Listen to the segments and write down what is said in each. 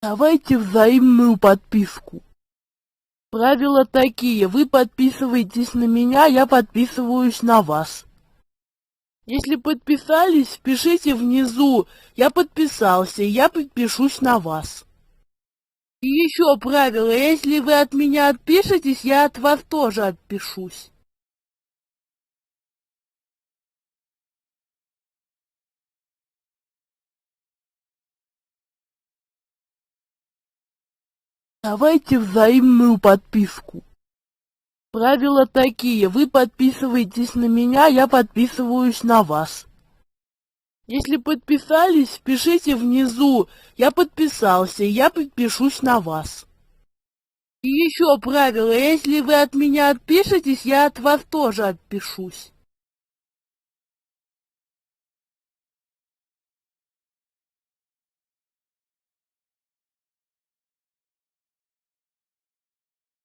Давайте взаимную подписку. Правила такие: вы подписываетесь на меня, я подписываюсь на вас. Если подписались, пишите внизу: я подписался, я подпишусь на вас. И еще правило: если вы от меня отпишетесь, я от вас тоже отпишусь. Давайте взаимную подписку. Правила такие: вы подписываетесь на меня, я подписываюсь на вас. Если подписались, пишите внизу: я подписался, я подпишусь на вас. И еще правило: если вы от меня отпишетесь, я от вас тоже отпишусь.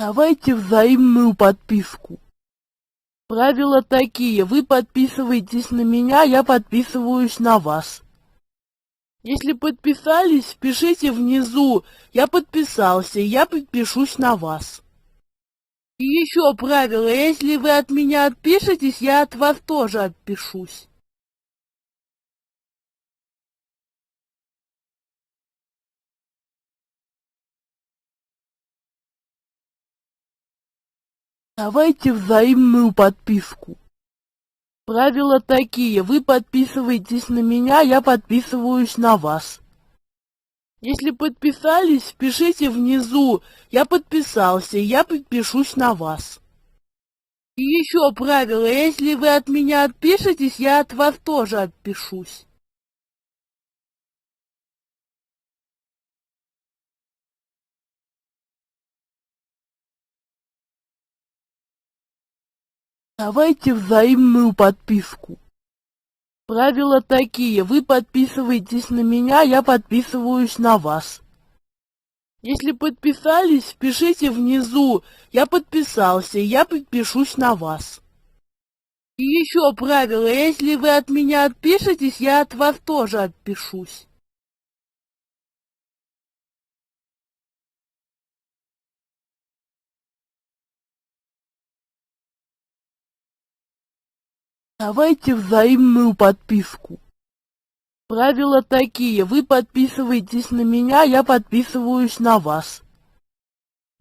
Давайте взаимную подписку. Правила такие: вы подписываетесь на меня, я подписываюсь на вас. Если подписались, пишите внизу: я подписался, я подпишусь на вас. И еще правило: если вы от меня отпишетесь, я от вас тоже отпишусь. Давайте взаимную подписку. Правила такие: вы подписываетесь на меня, я подписываюсь на вас. Если подписались, пишите внизу: я подписался, я подпишусь на вас. И еще правило: если вы от меня отпишетесь, я от вас тоже отпишусь. Давайте взаимную подписку. Правила такие: вы подписываетесь на меня, я подписываюсь на вас. Если подписались, пишите внизу: я подписался, я подпишусь на вас. И еще правило: если вы от меня отпишетесь, я от вас тоже отпишусь. Давайте взаимную подписку. Правила такие: вы подписываетесь на меня, я подписываюсь на вас.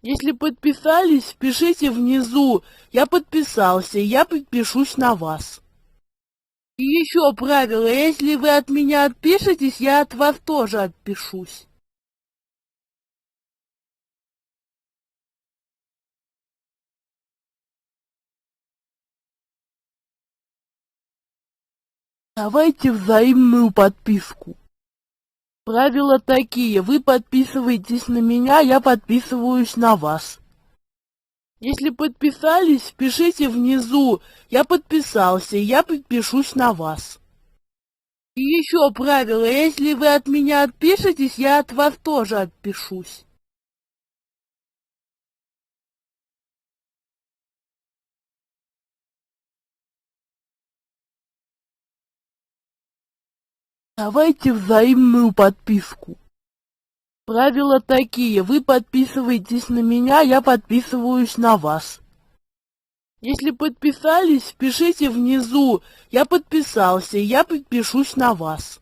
Если подписались, пишите внизу: я подписался, я подпишусь на вас. И еще правило: если вы от меня отпишетесь, я от вас тоже отпишусь. Давайте взаимную подписку. Правила такие: вы подписываетесь на меня, я подписываюсь на вас. Если подписались, пишите внизу: я подписался, я подпишусь на вас. И еще правило: если вы от меня отпишетесь, я от вас тоже отпишусь. Давайте взаимную подписку. Правила такие: вы подписываетесь на меня, я подписываюсь на вас. Если подписались, пишите внизу: я подписался, я подпишусь на вас.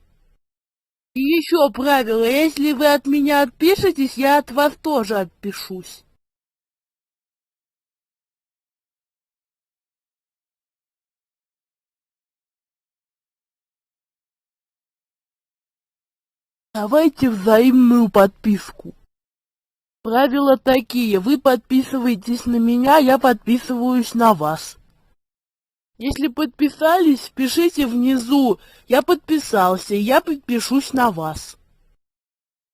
И еще правило: если вы от меня отпишетесь, я от вас тоже отпишусь. Давайте взаимную подписку. Правила такие: вы подписываетесь на меня, я подписываюсь на вас. Если подписались, пишите внизу: я подписался, я подпишусь на вас.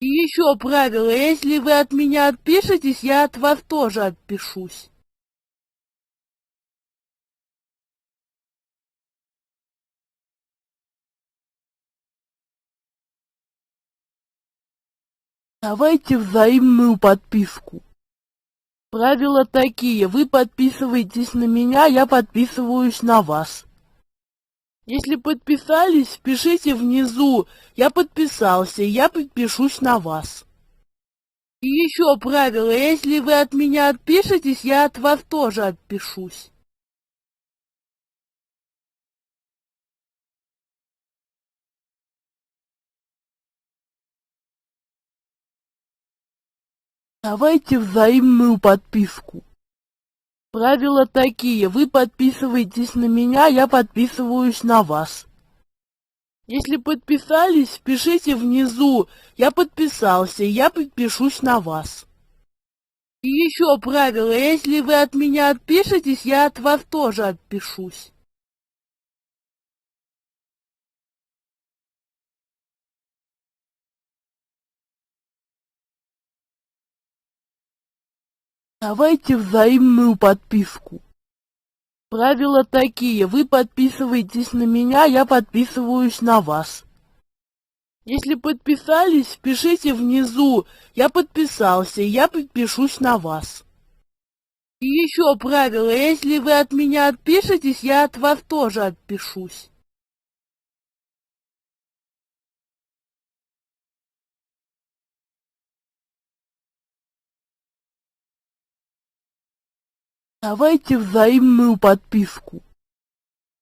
И еще правило: если вы от меня отпишетесь, я от вас тоже отпишусь. Давайте взаимную подписку. Правила такие: вы подписываетесь на меня, я подписываюсь на вас. Если подписались, пишите внизу: я подписался, я подпишусь на вас. И еще правило, если вы от меня отпишетесь, я от вас тоже отпишусь. Давайте взаимную подписку. Правила такие, вы подписываетесь на меня, я подписываюсь на вас. Если подписались, пишите внизу «Я подписался», я подпишусь на вас. И еще правило, если вы от меня отпишетесь, я от вас тоже отпишусь. Давайте взаимную подписку. Правила такие, вы подписываетесь на меня, я подписываюсь на вас. Если подписались, пишите внизу «Я подписался», я подпишусь на вас. И еще правило, если вы от меня отпишетесь, я от вас тоже отпишусь. Давайте взаимную подписку.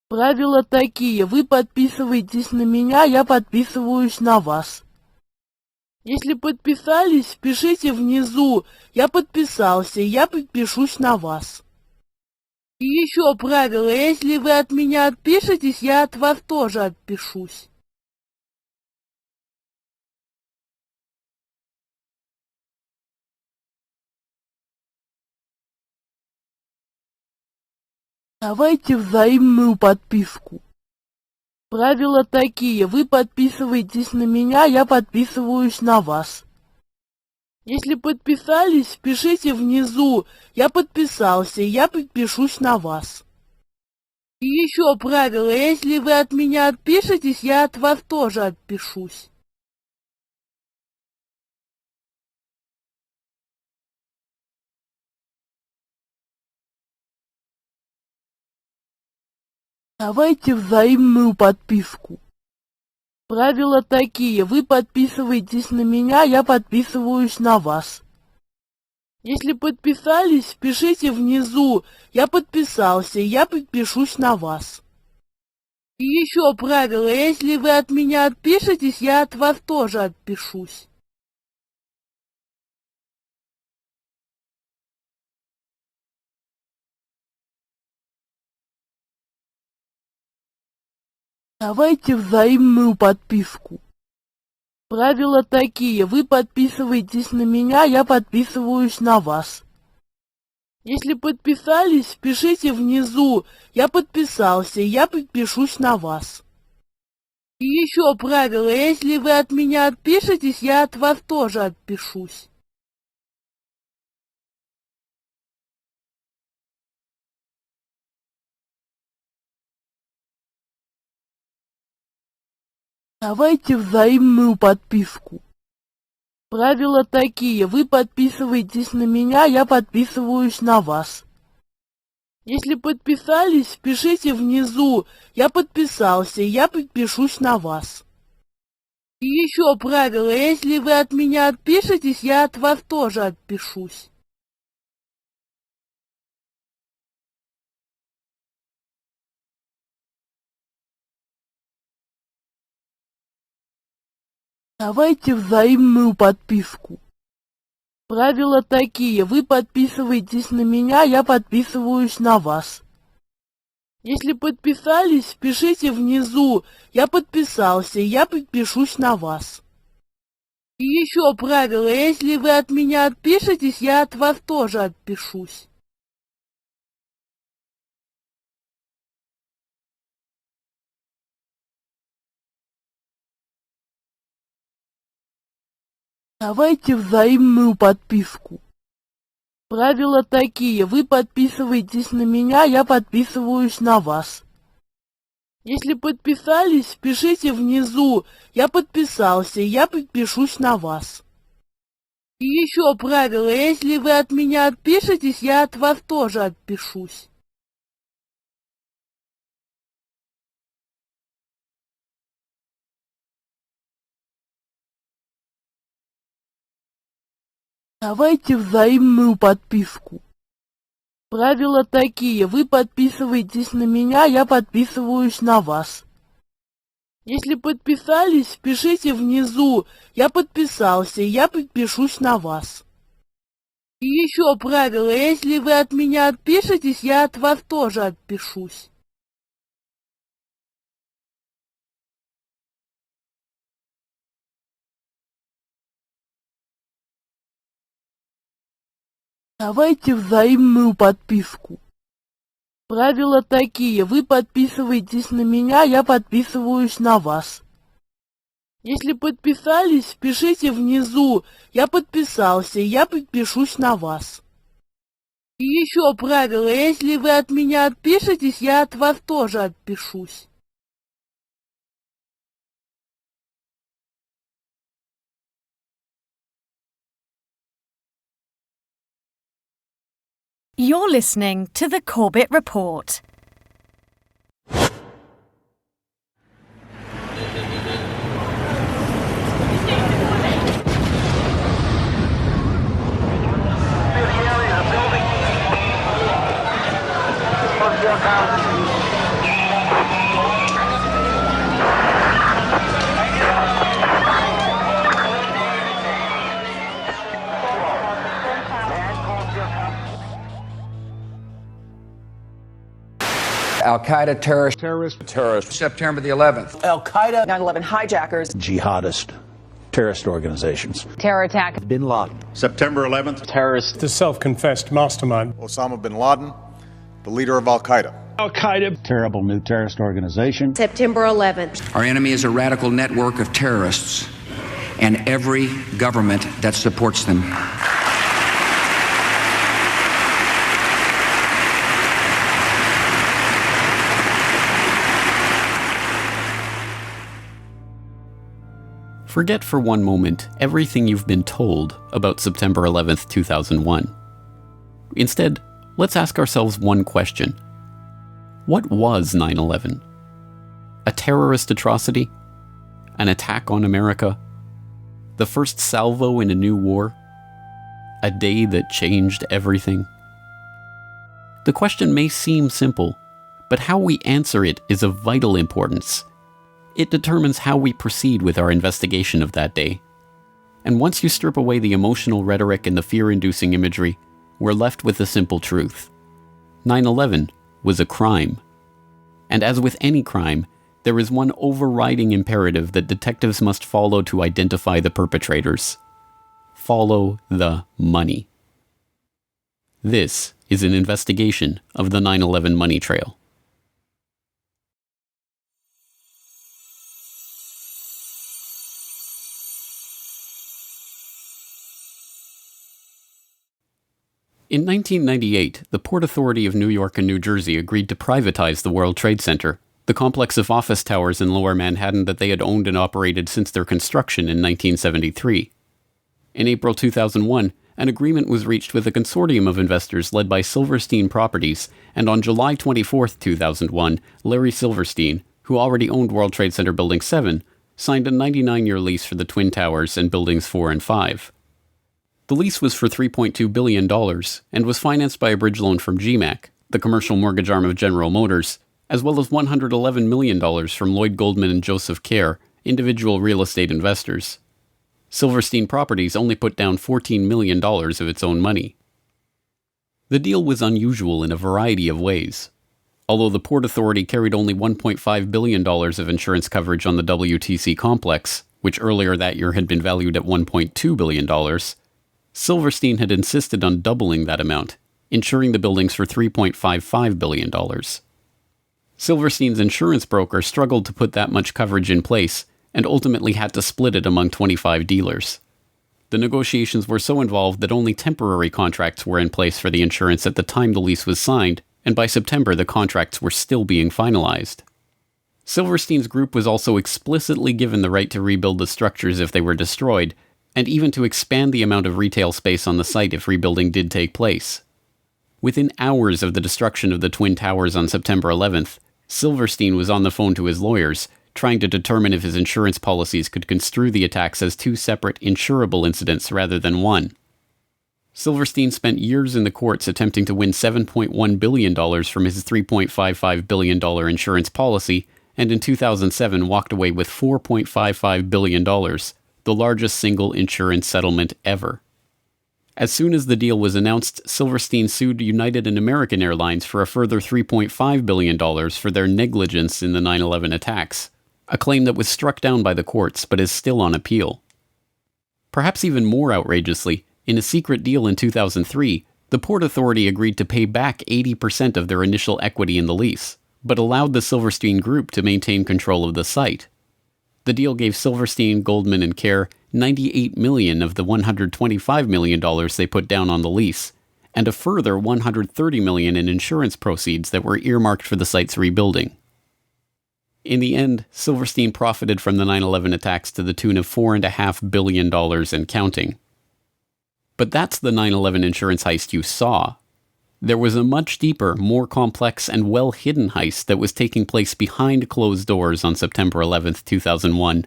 Правила такие, вы подписываетесь на меня, я подписываюсь на вас. Если подписались, пишите внизу «Я подписался», я подпишусь на вас. И еще правило, если вы от меня отпишетесь, я от вас тоже отпишусь. Давайте взаимную подписку. Правила такие, вы подписываетесь на меня, я подписываюсь на вас. Если подписались, пишите внизу «Я подписался», я подпишусь на вас. И еще правило, если вы от меня отпишетесь, я от вас тоже отпишусь. Давайте взаимную подписку. Правила такие, вы подписываетесь на меня, я подписываюсь на вас. Если подписались, пишите внизу «Я подписался», я подпишусь на вас. И еще правило, если вы от меня отпишетесь, я от вас тоже отпишусь. Давайте взаимную подписку. Правила такие, вы подписываетесь на меня, я подписываюсь на вас. Если подписались, пишите внизу «Я подписался», я подпишусь на вас. И еще правило, если вы от меня отпишетесь, я от вас тоже отпишусь. Давайте взаимную подписку. Правила такие, вы подписываетесь на меня, я подписываюсь на вас. Если подписались, пишите внизу «Я подписался», я подпишусь на вас. И еще правило, если вы от меня отпишетесь, я от вас тоже отпишусь. Давайте взаимную подписку. Правила такие, вы подписываетесь на меня, я подписываюсь на вас. Если подписались, пишите внизу «Я подписался», я подпишусь на вас. И еще правило, если вы от меня отпишетесь, я от вас тоже отпишусь. Давайте взаимную подписку. Правила такие, вы подписываетесь на меня, я подписываюсь на вас. Если подписались, пишите внизу «Я подписался», я подпишусь на вас. И еще правило, если вы от меня отпишетесь, я от вас тоже отпишусь. Давайте взаимную подписку. Правила такие: вы подписываетесь на меня, я подписываюсь на вас. Если подписались, пишите внизу: я подписался, и я подпишусь на вас. И еще правило: если вы от меня отпишетесь, я от вас тоже отпишусь. Давайте взаимную подписку. Правила такие: вы подписываетесь на меня, я подписываюсь на вас. Если подписались, пишите внизу: я подписался, и я подпишусь на вас. И еще правило: если вы от меня отпишетесь, я от вас тоже отпишусь. You're listening to the Corbett Report. Al-Qaeda terrorist, September the 11th. Al-Qaeda, 9/11 hijackers, jihadist terrorist organizations. Terror attack. Bin Laden. September 11th. Terrorist. The self-confessed mastermind. Osama bin Laden, the leader of Al-Qaeda. Al-Qaeda. Terrible new terrorist organization. September 11th. Our enemy is a radical network of terrorists and every government that supports them. Forget for one moment everything you've been told about September 11th, 2001. Instead, let's ask ourselves one question. What was 9/11? A terrorist atrocity? An attack on America? The first salvo in a new war? A day that changed everything? The question may seem simple, but how we answer it is of vital importance. It determines how we proceed with our investigation of that day. And once you strip away the emotional rhetoric and the fear-inducing imagery, we're left with the simple truth. 9/11 was a crime. And as with any crime, there is one overriding imperative that detectives must follow to identify the perpetrators. Follow the money. This is an investigation of the 9/11 money trail. In 1998, the Port Authority of New York and New Jersey agreed to privatize the World Trade Center, the complex of office towers in Lower Manhattan that they had owned and operated since their construction in 1973. In April 2001, an agreement was reached with a consortium of investors led by Silverstein Properties, and on July 24, 2001, Larry Silverstein, who already owned World Trade Center Building 7, signed a 99-year lease for the Twin Towers and Buildings 4 and 5. The lease was for $3.2 billion and was financed by a bridge loan from GMAC, the commercial mortgage arm of General Motors, as well as $111 million from Lloyd Goldman and Joseph Kerr, individual real estate investors. Silverstein Properties only put down $14 million of its own money. The deal was unusual in a variety of ways. Although the Port Authority carried only $1.5 billion of insurance coverage on the WTC complex, which earlier that year had been valued at $1.2 billion, Silverstein had insisted on doubling that amount, insuring the buildings for $3.55 billion. Silverstein's insurance broker struggled to put that much coverage in place and ultimately had to split it among 25 dealers. The negotiations were so involved that only temporary contracts were in place for the insurance at the time the lease was signed, and by September the contracts were still being finalized. Silverstein's group was also explicitly given the right to rebuild the structures if they were destroyed, and even to expand the amount of retail space on the site if rebuilding did take place. Within hours of the destruction of the Twin Towers on September 11th, Silverstein was on the phone to his lawyers, trying to determine if his insurance policies could construe the attacks as two separate insurable incidents rather than one. Silverstein spent years in the courts attempting to win $7.1 billion from his $3.55 billion insurance policy, and in 2007 walked away with $4.55 billion, the largest single insurance settlement ever. As soon as the deal was announced, Silverstein sued United and American Airlines for a further $3.5 billion for their negligence in the 9/11 attacks, a claim that was struck down by the courts but is still on appeal. Perhaps even more outrageously, in a secret deal in 2003, the Port Authority agreed to pay back 80% of their initial equity in the lease, but allowed the Silverstein Group to maintain control of the site. The deal gave Silverstein, Goldman, and Kerr $98 million of the $125 million they put down on the lease, and a further $130 million in insurance proceeds that were earmarked for the site's rebuilding. In the end, Silverstein profited from the 9/11 attacks to the tune of $4.5 billion and counting. But that's the 9/11 insurance heist you saw. There was a much deeper, more complex, and well-hidden heist that was taking place behind closed doors on September 11, 2001,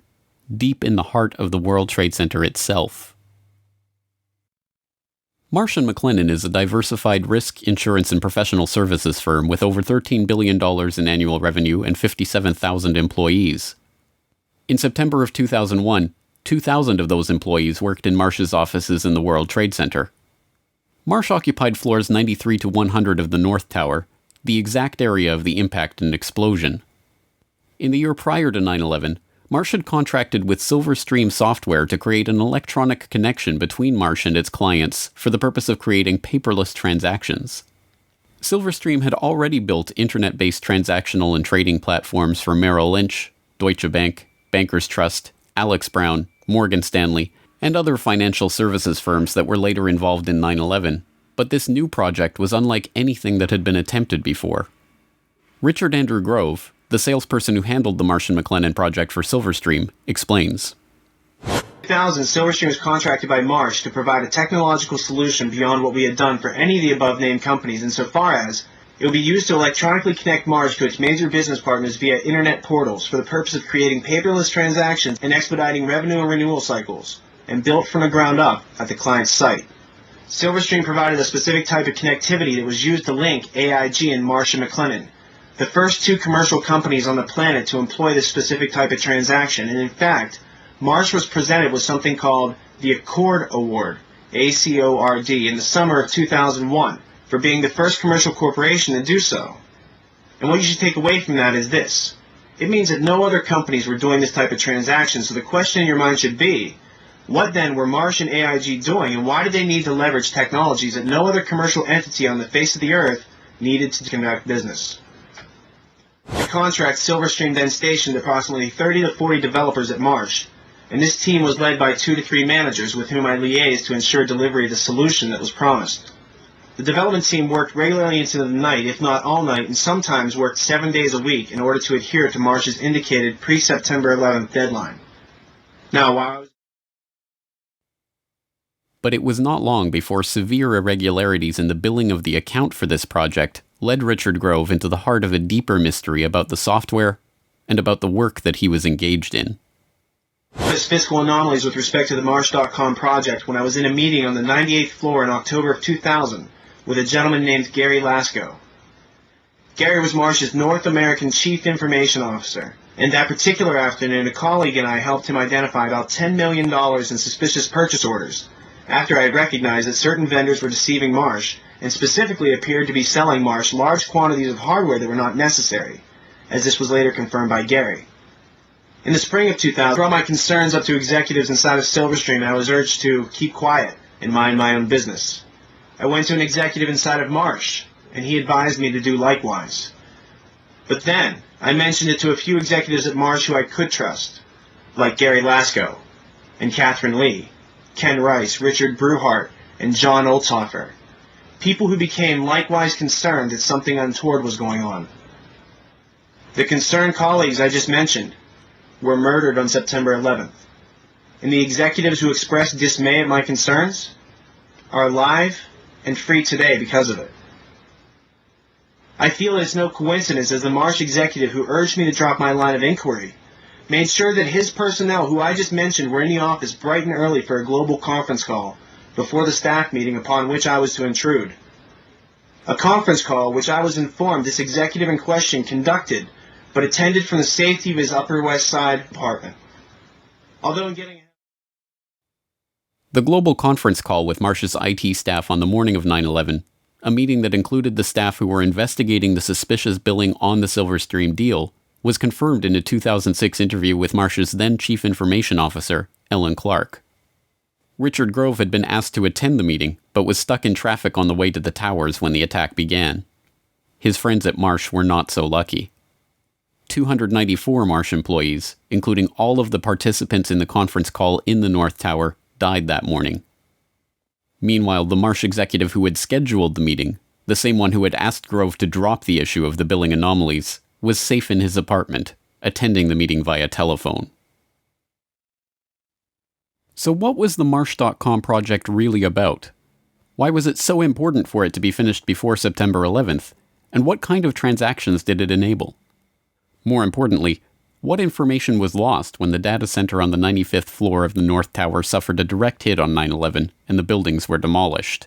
deep in the heart of the World Trade Center itself. Marsh & McLennan is a diversified risk, insurance, and professional services firm with over $13 billion in annual revenue and 57,000 employees. In September of 2001, 2,000 of those employees worked in Marsh's offices in the World Trade Center. Marsh occupied floors 93 to 100 of the North Tower, the exact area of the impact and explosion. In the year prior to 9/11, Marsh had contracted with Silverstream Software to create an electronic connection between Marsh and its clients for the purpose of creating paperless transactions. Silverstream had already built internet-based transactional and trading platforms for Merrill Lynch, Deutsche Bank, Bankers Trust, Alex Brown, Morgan Stanley, and other financial services firms that were later involved in 9/11, but this new project was unlike anything that had been attempted before. Richard Andrew Grove, the salesperson who handled the Marsh & McLennan project for Silverstream, explains. In 2000, Silverstream was contracted by Marsh to provide a technological solution beyond what we had done for any of the above-named companies, insofar as it would be used to electronically connect Marsh to its major business partners via internet portals for the purpose of creating paperless transactions and expediting revenue and renewal cycles, and built from the ground up at the client's site. Silverstream provided a specific type of connectivity that was used to link AIG and Marsh & McLennan, the first two commercial companies on the planet to employ this specific type of transaction, and in fact, Marsh was presented with something called the Accord Award, ACORD, in the summer of 2001, for being the first commercial corporation to do so. And what you should take away from that is this. It means that no other companies were doing this type of transaction, so the question in your mind should be, what then were Marsh and AIG doing, and why did they need to leverage technologies that no other commercial entity on the face of the earth needed to conduct business? The contract, Silverstream then stationed approximately 30 to 40 developers at Marsh, and this team was led by 2 to 3 managers with whom I liaised to ensure delivery of the solution that was promised. The development team worked regularly into the night, if not all night, and sometimes worked 7 days a week in order to adhere to Marsh's indicated pre-September 11th deadline. Now, while I was... But it was not long before severe irregularities in the billing of the account for this project led Richard Grove into the heart of a deeper mystery about the software and about the work that he was engaged in. Fiscal anomalies with respect to the Marsh.com project when I was in a meeting on the 98th floor in October of 2000 with a gentleman named Gary Lasko. Gary was Marsh's North American Chief Information Officer, and that particular afternoon a colleague and I helped him identify about $10 million in suspicious purchase orders after I had recognized that certain vendors were deceiving Marsh and specifically appeared to be selling Marsh large quantities of hardware that were not necessary, as this was later confirmed by Gary. In the spring of 2000, I brought my concerns up to executives inside of Silverstream and I was urged to keep quiet and mind my own business. I went to an executive inside of Marsh, and he advised me to do likewise. But then, I mentioned it to a few executives at Marsh who I could trust, like Gary Lasko, and Catherine Lee, Ken Rice, Richard Bruhart, and John Olthofer, people who became likewise concerned that something untoward was going on. The concerned colleagues I just mentioned were murdered on September 11th, and the executives who expressed dismay at my concerns are alive and free today because of it. I feel it's no coincidence as the Marsh executive who urged me to drop my line of inquiry made sure that his personnel, who I just mentioned, were in the office bright and early for a global conference call, before the staff meeting upon which I was to intrude. A conference call which I was informed this executive in question conducted, but attended from the safety of his Upper West Side apartment. Although in getting... The global conference call with Marsh's IT staff on the morning of 9/11, a meeting that included the staff who were investigating the suspicious billing on the Silverstream deal, was confirmed in a 2006 interview with Marsh's then Chief Information Officer, Ellen Clark. Richard Grove had been asked to attend the meeting, but was stuck in traffic on the way to the towers when the attack began. His friends at Marsh were not so lucky. 294 Marsh employees, including all of the participants in the conference call in the North Tower, died that morning. Meanwhile, the Marsh executive who had scheduled the meeting, the same one who had asked Grove to drop the issue of the billing anomalies, was safe in his apartment, attending the meeting via telephone. So what was the Marsh.com project really about? Why was it so important for it to be finished before September 11th? And what kind of transactions did it enable? More importantly, what information was lost when the data center on the 95th floor of the North Tower suffered a direct hit on 9/11 and the buildings were demolished?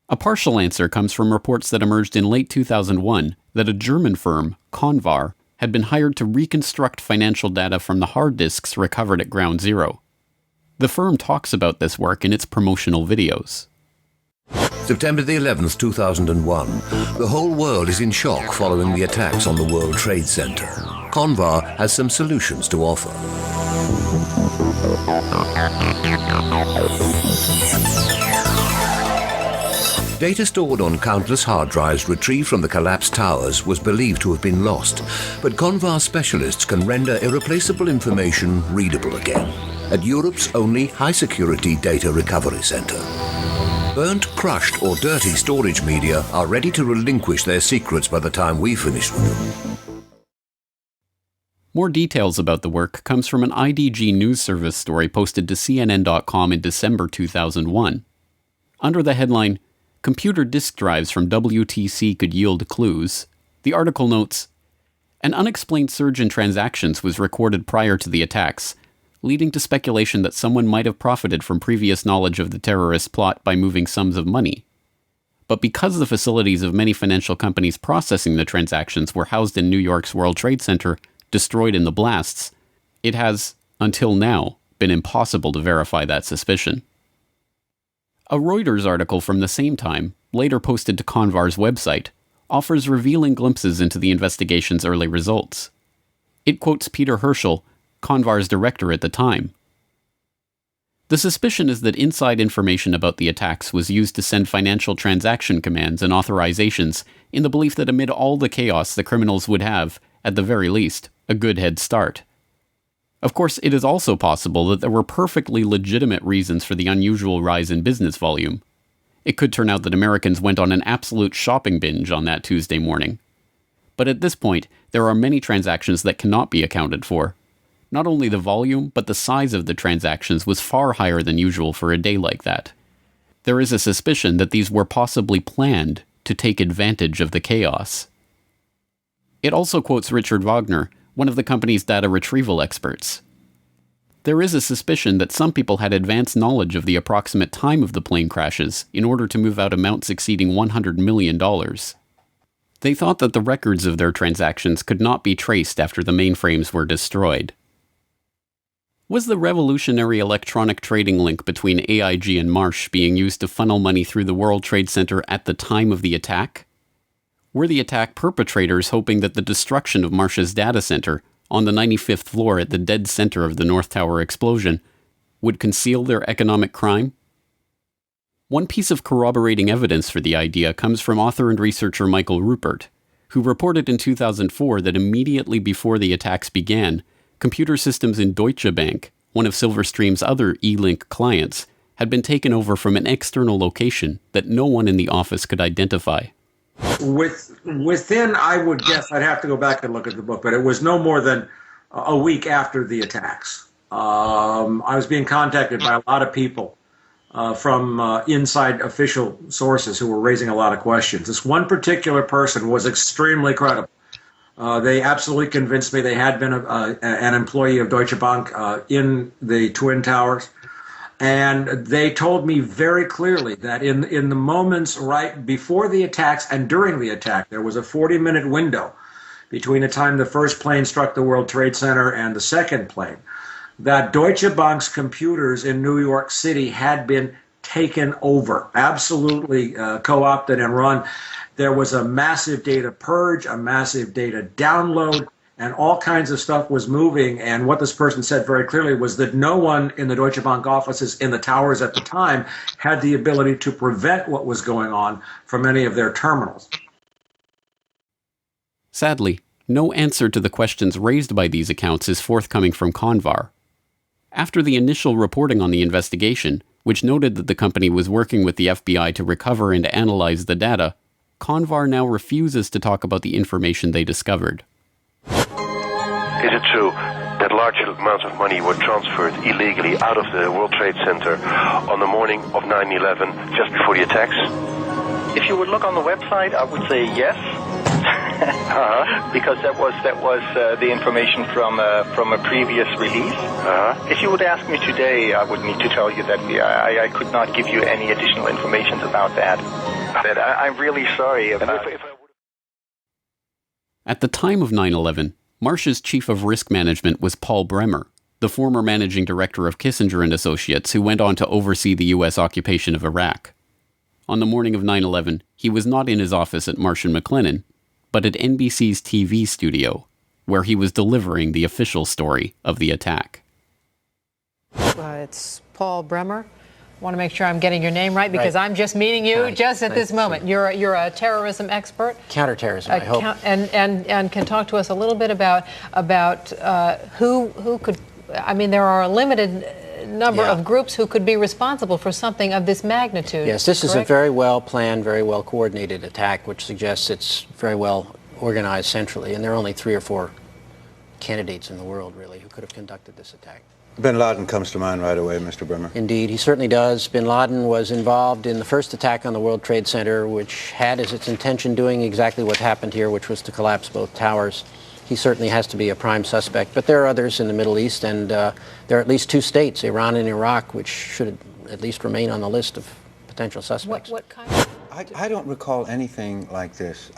A partial answer comes from reports that emerged in late 2001 that a German firm, Convar, had been hired to reconstruct financial data from the hard disks recovered at Ground Zero. The firm talks about this work in its promotional videos. September the 11th, 2001. The whole world is in shock following the attacks on the World Trade Center. Convar has some solutions to offer. Data stored on countless hard drives retrieved from the collapsed towers was believed to have been lost, but Convar specialists can render irreplaceable information readable again at Europe's only high-security data recovery center. Burnt, crushed, or dirty storage media are ready to relinquish their secrets by the time we finish with them. More details about the work comes from an IDG news service story posted to CNN.com in December 2001. Under the headline, "Computer disk drives from WTC could yield clues," the article notes, "An unexplained surge in transactions was recorded prior to the attacks, leading to speculation that someone might have profited from previous knowledge of the terrorist plot by moving sums of money. But because the facilities of many financial companies processing the transactions were housed in New York's World Trade Center, destroyed in the blasts, it has, until now, been impossible to verify that suspicion." A Reuters article from the same time, later posted to Convar's website, offers revealing glimpses into the investigation's early results. It quotes Peter Herschel, Convar's director at the time. "The suspicion is that inside information about the attacks was used to send financial transaction commands and authorizations in the belief that amid all the chaos the criminals would have, at the very least, a good head start. Of course, it is also possible that there were perfectly legitimate reasons for the unusual rise in business volume. It could turn out that Americans went on an absolute shopping binge on that Tuesday morning. But at this point, there are many transactions that cannot be accounted for. Not only the volume, but the size of the transactions was far higher than usual for a day like that. There is a suspicion that these were possibly planned to take advantage of the chaos." It also quotes Richard Wagner, one of the company's data retrieval experts. "There is a suspicion that some people had advanced knowledge of the approximate time of the plane crashes in order to move out amounts exceeding $100 million. They thought that the records of their transactions could not be traced after the mainframes were destroyed." Was the revolutionary electronic trading link between AIG and Marsh being used to funnel money through the World Trade Center at the time of the attack? Were the attack perpetrators hoping that the destruction of Marsh's data center, on the 95th floor at the dead center of the North Tower explosion, would conceal their economic crime? One piece of corroborating evidence for the idea comes from author and researcher Michael Rupert, who reported in 2004 that immediately before the attacks began, computer systems in Deutsche Bank, one of Silverstream's other E-Link clients, had been taken over from an external location that no one in the office could identify. Within, I would guess, I'd have to go back and look at the book, but it was no more than a week after the attacks. I was being contacted by a lot of people from inside official sources who were raising a lot of questions. This one particular person was extremely credible. They absolutely convinced me they had been an employee of Deutsche Bank in the Twin Towers. And they told me very clearly that in the moments right before the attacks and during the attack, there was a 40-minute window between the time the first plane struck the World Trade Center and the second plane, that Deutsche Bank's computers in New York City had been taken over, absolutely co-opted and run. There was a massive data purge, a massive data download, and all kinds of stuff was moving. And what this person said very clearly was that no one in the Deutsche Bank offices in the towers at the time had the ability to prevent what was going on from any of their terminals. Sadly, no answer to the questions raised by these accounts is forthcoming from Convar. After the initial reporting on the investigation, which noted that the company was working with the FBI to recover and analyze the data, Convar now refuses to talk about the information they discovered. Is it true that large amounts of money were transferred illegally out of the World Trade Center on the morning of 9/11, just before the attacks? If you would look on the website, I would say yes, because that was the information from a previous release. If you would ask me today, I would need to tell you that I could not give you any additional information about that. I'm really sorry about it. At the time of 9/11, Marsh's chief of risk management was Paul Bremer, the former managing director of Kissinger and Associates who went on to oversee the U.S. occupation of Iraq. On the morning of 9/11, he was not in his office at Marsh & McLennan, but at NBC's TV studio, where he was delivering the official story of the attack. It's Paul Bremer. I want to make sure I'm getting your name right because I'm just meeting you just at this moment. You're a terrorism expert. Counterterrorism, I hope. And can talk to us a little bit about who could. I mean, there are a limited number of groups who could be responsible for something of this magnitude. Yes, this is a very well planned, very well coordinated attack, which suggests it's very well organized centrally. And there are only 3 or 4 candidates in the world, really, who could have conducted this attack. Bin Laden comes to mind right away, Mr. Bremer. Indeed, he certainly does. Bin Laden was involved in the first attack on the World Trade Center, which had as its intention doing exactly what happened here, which was to collapse both towers. He certainly has to be a prime suspect. But there are others in the Middle East, and there are at least 2 states, Iran and Iraq, which should at least remain on the list of potential suspects. What kind of... I don't recall anything like this.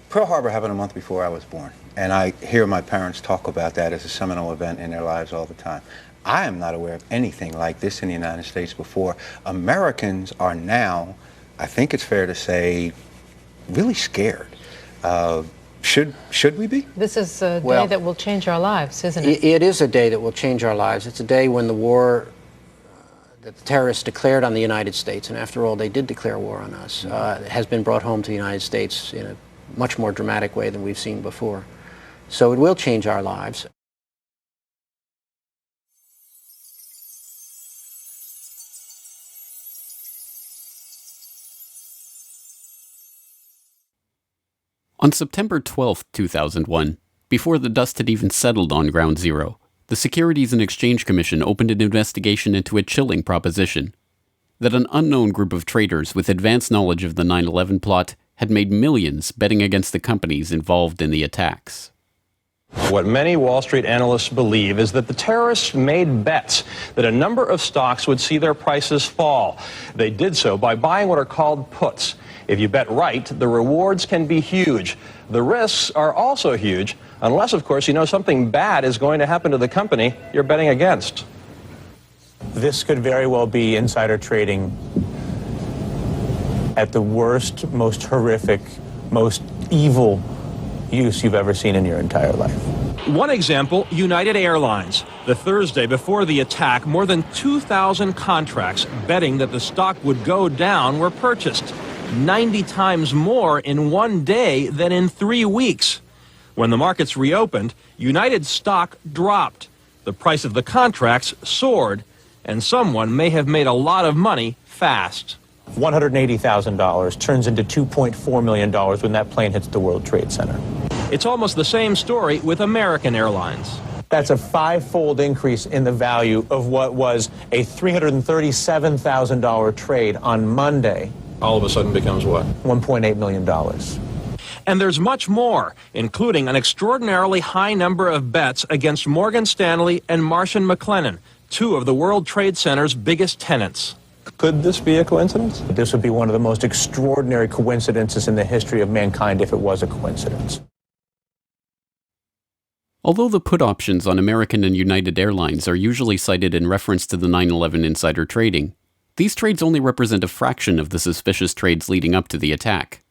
Pearl Harbor happened a month before I was born, and I hear my parents talk about that as a seminal event in their lives all the time. I am not aware of anything like this in the United States before. Americans are now, I think it's fair to say, really scared. Should we be? This is a day that will change our lives, isn't it? It is a day that will change our lives. It's a day when the war that the terrorists declared on the United States, and after all, they did declare war on us, has been brought home to the United States in a much more dramatic way than we've seen before. So it will change our lives. On September 12, 2001, before the dust had even settled on Ground Zero, the Securities and Exchange Commission opened an investigation into a chilling proposition: that an unknown group of traders with advanced knowledge of the 9/11 plot had made millions betting against the companies involved in the attacks. What many Wall Street analysts believe is that the terrorists made bets that a number of stocks would see their prices fall. They did so by buying what are called puts. If you bet right, the rewards can be huge. The risks are also huge, unless, of course, you know something bad is going to happen to the company you're betting against. This could very well be insider trading at the worst, most horrific, most evil use you've ever seen in your entire life. One example, United Airlines. The Thursday before the attack, more than 2,000 contracts betting that the stock would go down were purchased. 90 times more in one day than in 3 weeks. When the markets reopened, United stock dropped. The price of the contracts soared, and someone may have made a lot of money fast. $180,000 turns into $2.4 million when that plane hits the World Trade Center. It's almost the same story with American Airlines. That's a 5-fold increase in the value of what was a $337,000 trade on Monday. All of a sudden becomes what? $1.8 million. And there's much more, including an extraordinarily high number of bets against Morgan Stanley and Marsh & McLennan, two of the World Trade Center's biggest tenants. Could this be a coincidence? This would be one of the most extraordinary coincidences in the history of mankind if it was a coincidence. Although the put options on American and United Airlines are usually cited in reference to the 9/11 insider trading, these trades only represent a fraction of the suspicious trades leading up to the attack.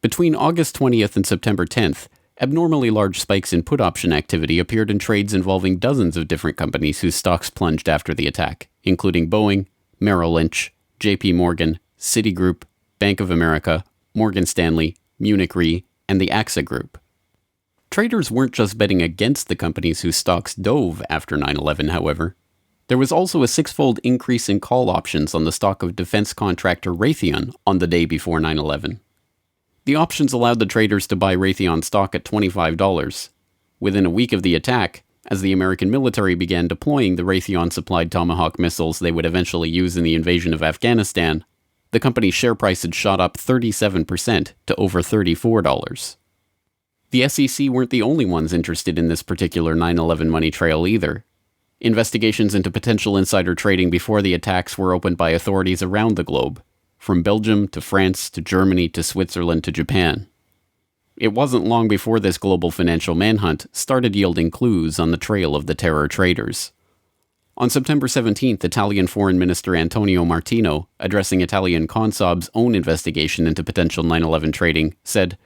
Between August 20th and September 10th, abnormally large spikes in put option activity appeared in trades involving dozens of different companies whose stocks plunged after the attack, including Boeing, Merrill Lynch, JP Morgan, Citigroup, Bank of America, Morgan Stanley, Munich Re, and the AXA Group. Traders weren't just betting against the companies whose stocks dove after 9/11, however. There was also a six-fold increase in call options on the stock of defense contractor Raytheon on the day before 9/11. The options allowed the traders to buy Raytheon stock at $25. Within a week of the attack, as the American military began deploying the Raytheon-supplied Tomahawk missiles they would eventually use in the invasion of Afghanistan, the company's share price had shot up 37% to over $34. The SEC weren't the only ones interested in this particular 9/11 money trail either. Investigations into potential insider trading before the attacks were opened by authorities around the globe, from Belgium to France to Germany to Switzerland to Japan. It wasn't long before this global financial manhunt started yielding clues on the trail of the terror traders. On September 17th, Italian Foreign Minister Antonio Martino, addressing Italian Consob's own investigation into potential 9/11 trading, said,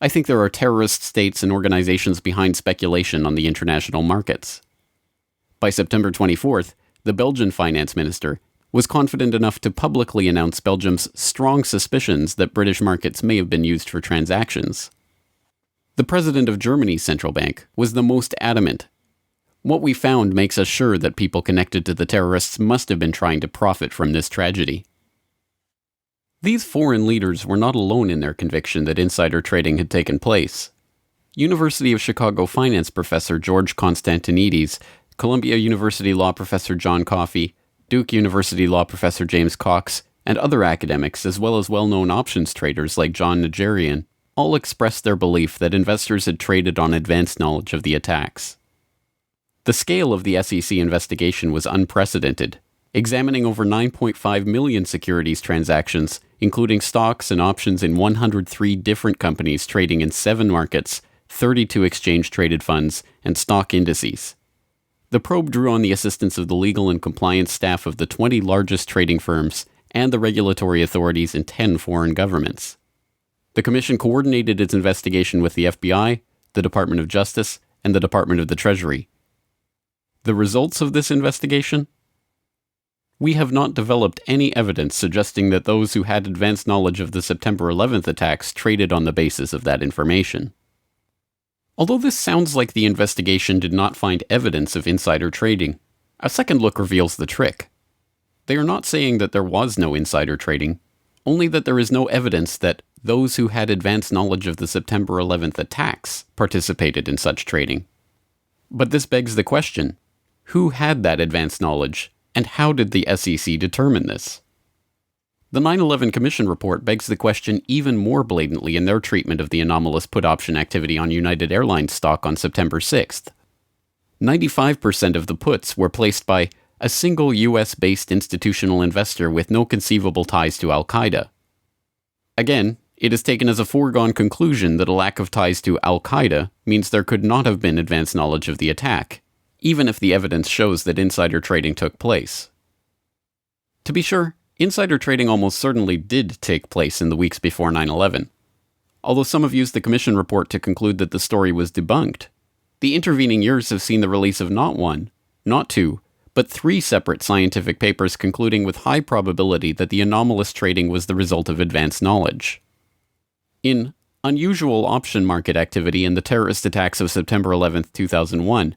"I think there are terrorist states and organizations behind speculation on the international markets." By September 24th, the Belgian finance minister was confident enough to publicly announce Belgium's strong suspicions that British markets may have been used for transactions. The president of Germany's central bank was the most adamant. "What we found makes us sure that people connected to the terrorists must have been trying to profit from this tragedy." These foreign leaders were not alone in their conviction that insider trading had taken place. University of Chicago finance professor George Constantinides, Columbia University law professor John Coffey, Duke University law professor James Cox, and other academics, as well as well-known options traders like John Najarian, all expressed their belief that investors had traded on advanced knowledge of the attacks. The scale of the SEC investigation was unprecedented, examining over 9.5 million securities transactions, including stocks and options in 103 different companies trading in 7 markets, 32 exchange-traded funds, and stock indices. The probe drew on the assistance of the legal and compliance staff of the 20 largest trading firms and the regulatory authorities in 10 foreign governments. The Commission coordinated its investigation with the FBI, the Department of Justice, and the Department of the Treasury. The results of this investigation? We have not developed any evidence suggesting that those who had advanced knowledge of the September 11th attacks traded on the basis of that information. Although this sounds like the investigation did not find evidence of insider trading, a second look reveals the trick. They are not saying that there was no insider trading, only that there is no evidence that those who had advanced knowledge of the September 11th attacks participated in such trading. But this begs the question, who had that advanced knowledge, and how did the SEC determine this? The 9/11 Commission report begs the question even more blatantly in their treatment of the anomalous put option activity on United Airlines stock on September 6th. 95% of the puts were placed by a single US-based institutional investor with no conceivable ties to Al-Qaeda. Again, it is taken as a foregone conclusion that a lack of ties to Al-Qaeda means there could not have been advanced knowledge of the attack, even if the evidence shows that insider trading took place. To be sure, insider trading almost certainly did take place in the weeks before 9/11. Although some have used the Commission report to conclude that the story was debunked, the intervening years have seen the release of not one, not two, but 3 separate scientific papers concluding with high probability that the anomalous trading was the result of advanced knowledge. In Unusual Option Market Activity in the Terrorist Attacks of September 11, 2001,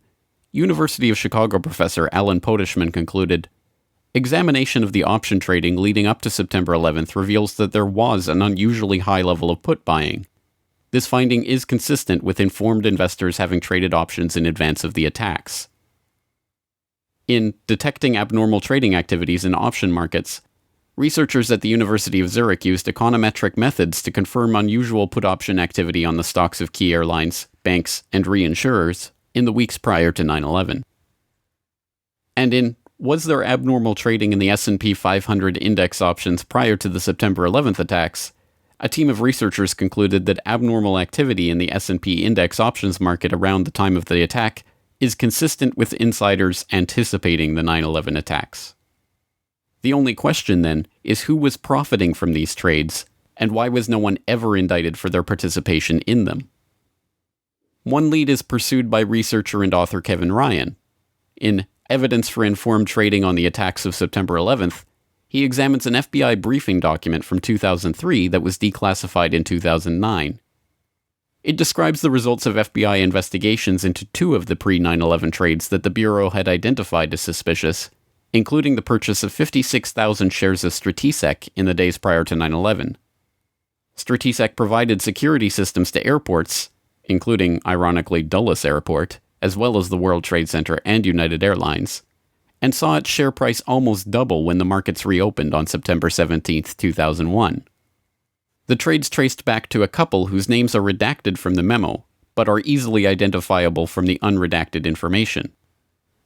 University of Chicago professor Alan Podeshman concluded, "Examination of the option trading leading up to September 11th reveals that there was an unusually high level of put buying. This finding is consistent with informed investors having traded options in advance of the attacks." In Detecting Abnormal Trading Activities in Option Markets, researchers at the University of Zurich used econometric methods to confirm unusual put option activity on the stocks of key airlines, banks, and reinsurers in the weeks prior to 9/11. And in Was there abnormal trading in the S&P 500 index options prior to the September 11th attacks? A team of researchers concluded that abnormal activity in the S&P index options market around the time of the attack is consistent with insiders anticipating the 9/11 attacks. The only question, then, is who was profiting from these trades, and why was no one ever indicted for their participation in them? One lead is pursued by researcher and author Kevin Ryan. In Evidence for Informed Trading on the Attacks of September 11th, he examines an FBI briefing document from 2003 that was declassified in 2009. It describes the results of FBI investigations into 2 of the pre-9/11 trades that the Bureau had identified as suspicious, including the purchase of 56,000 shares of Stratisec in the days prior to 9/11. Stratisec provided security systems to airports, including, ironically, Dulles Airport, as well as the World Trade Center and United Airlines, and saw its share price almost double when the markets reopened on September 17, 2001. The trades traced back to a couple whose names are redacted from the memo, but are easily identifiable from the unredacted information.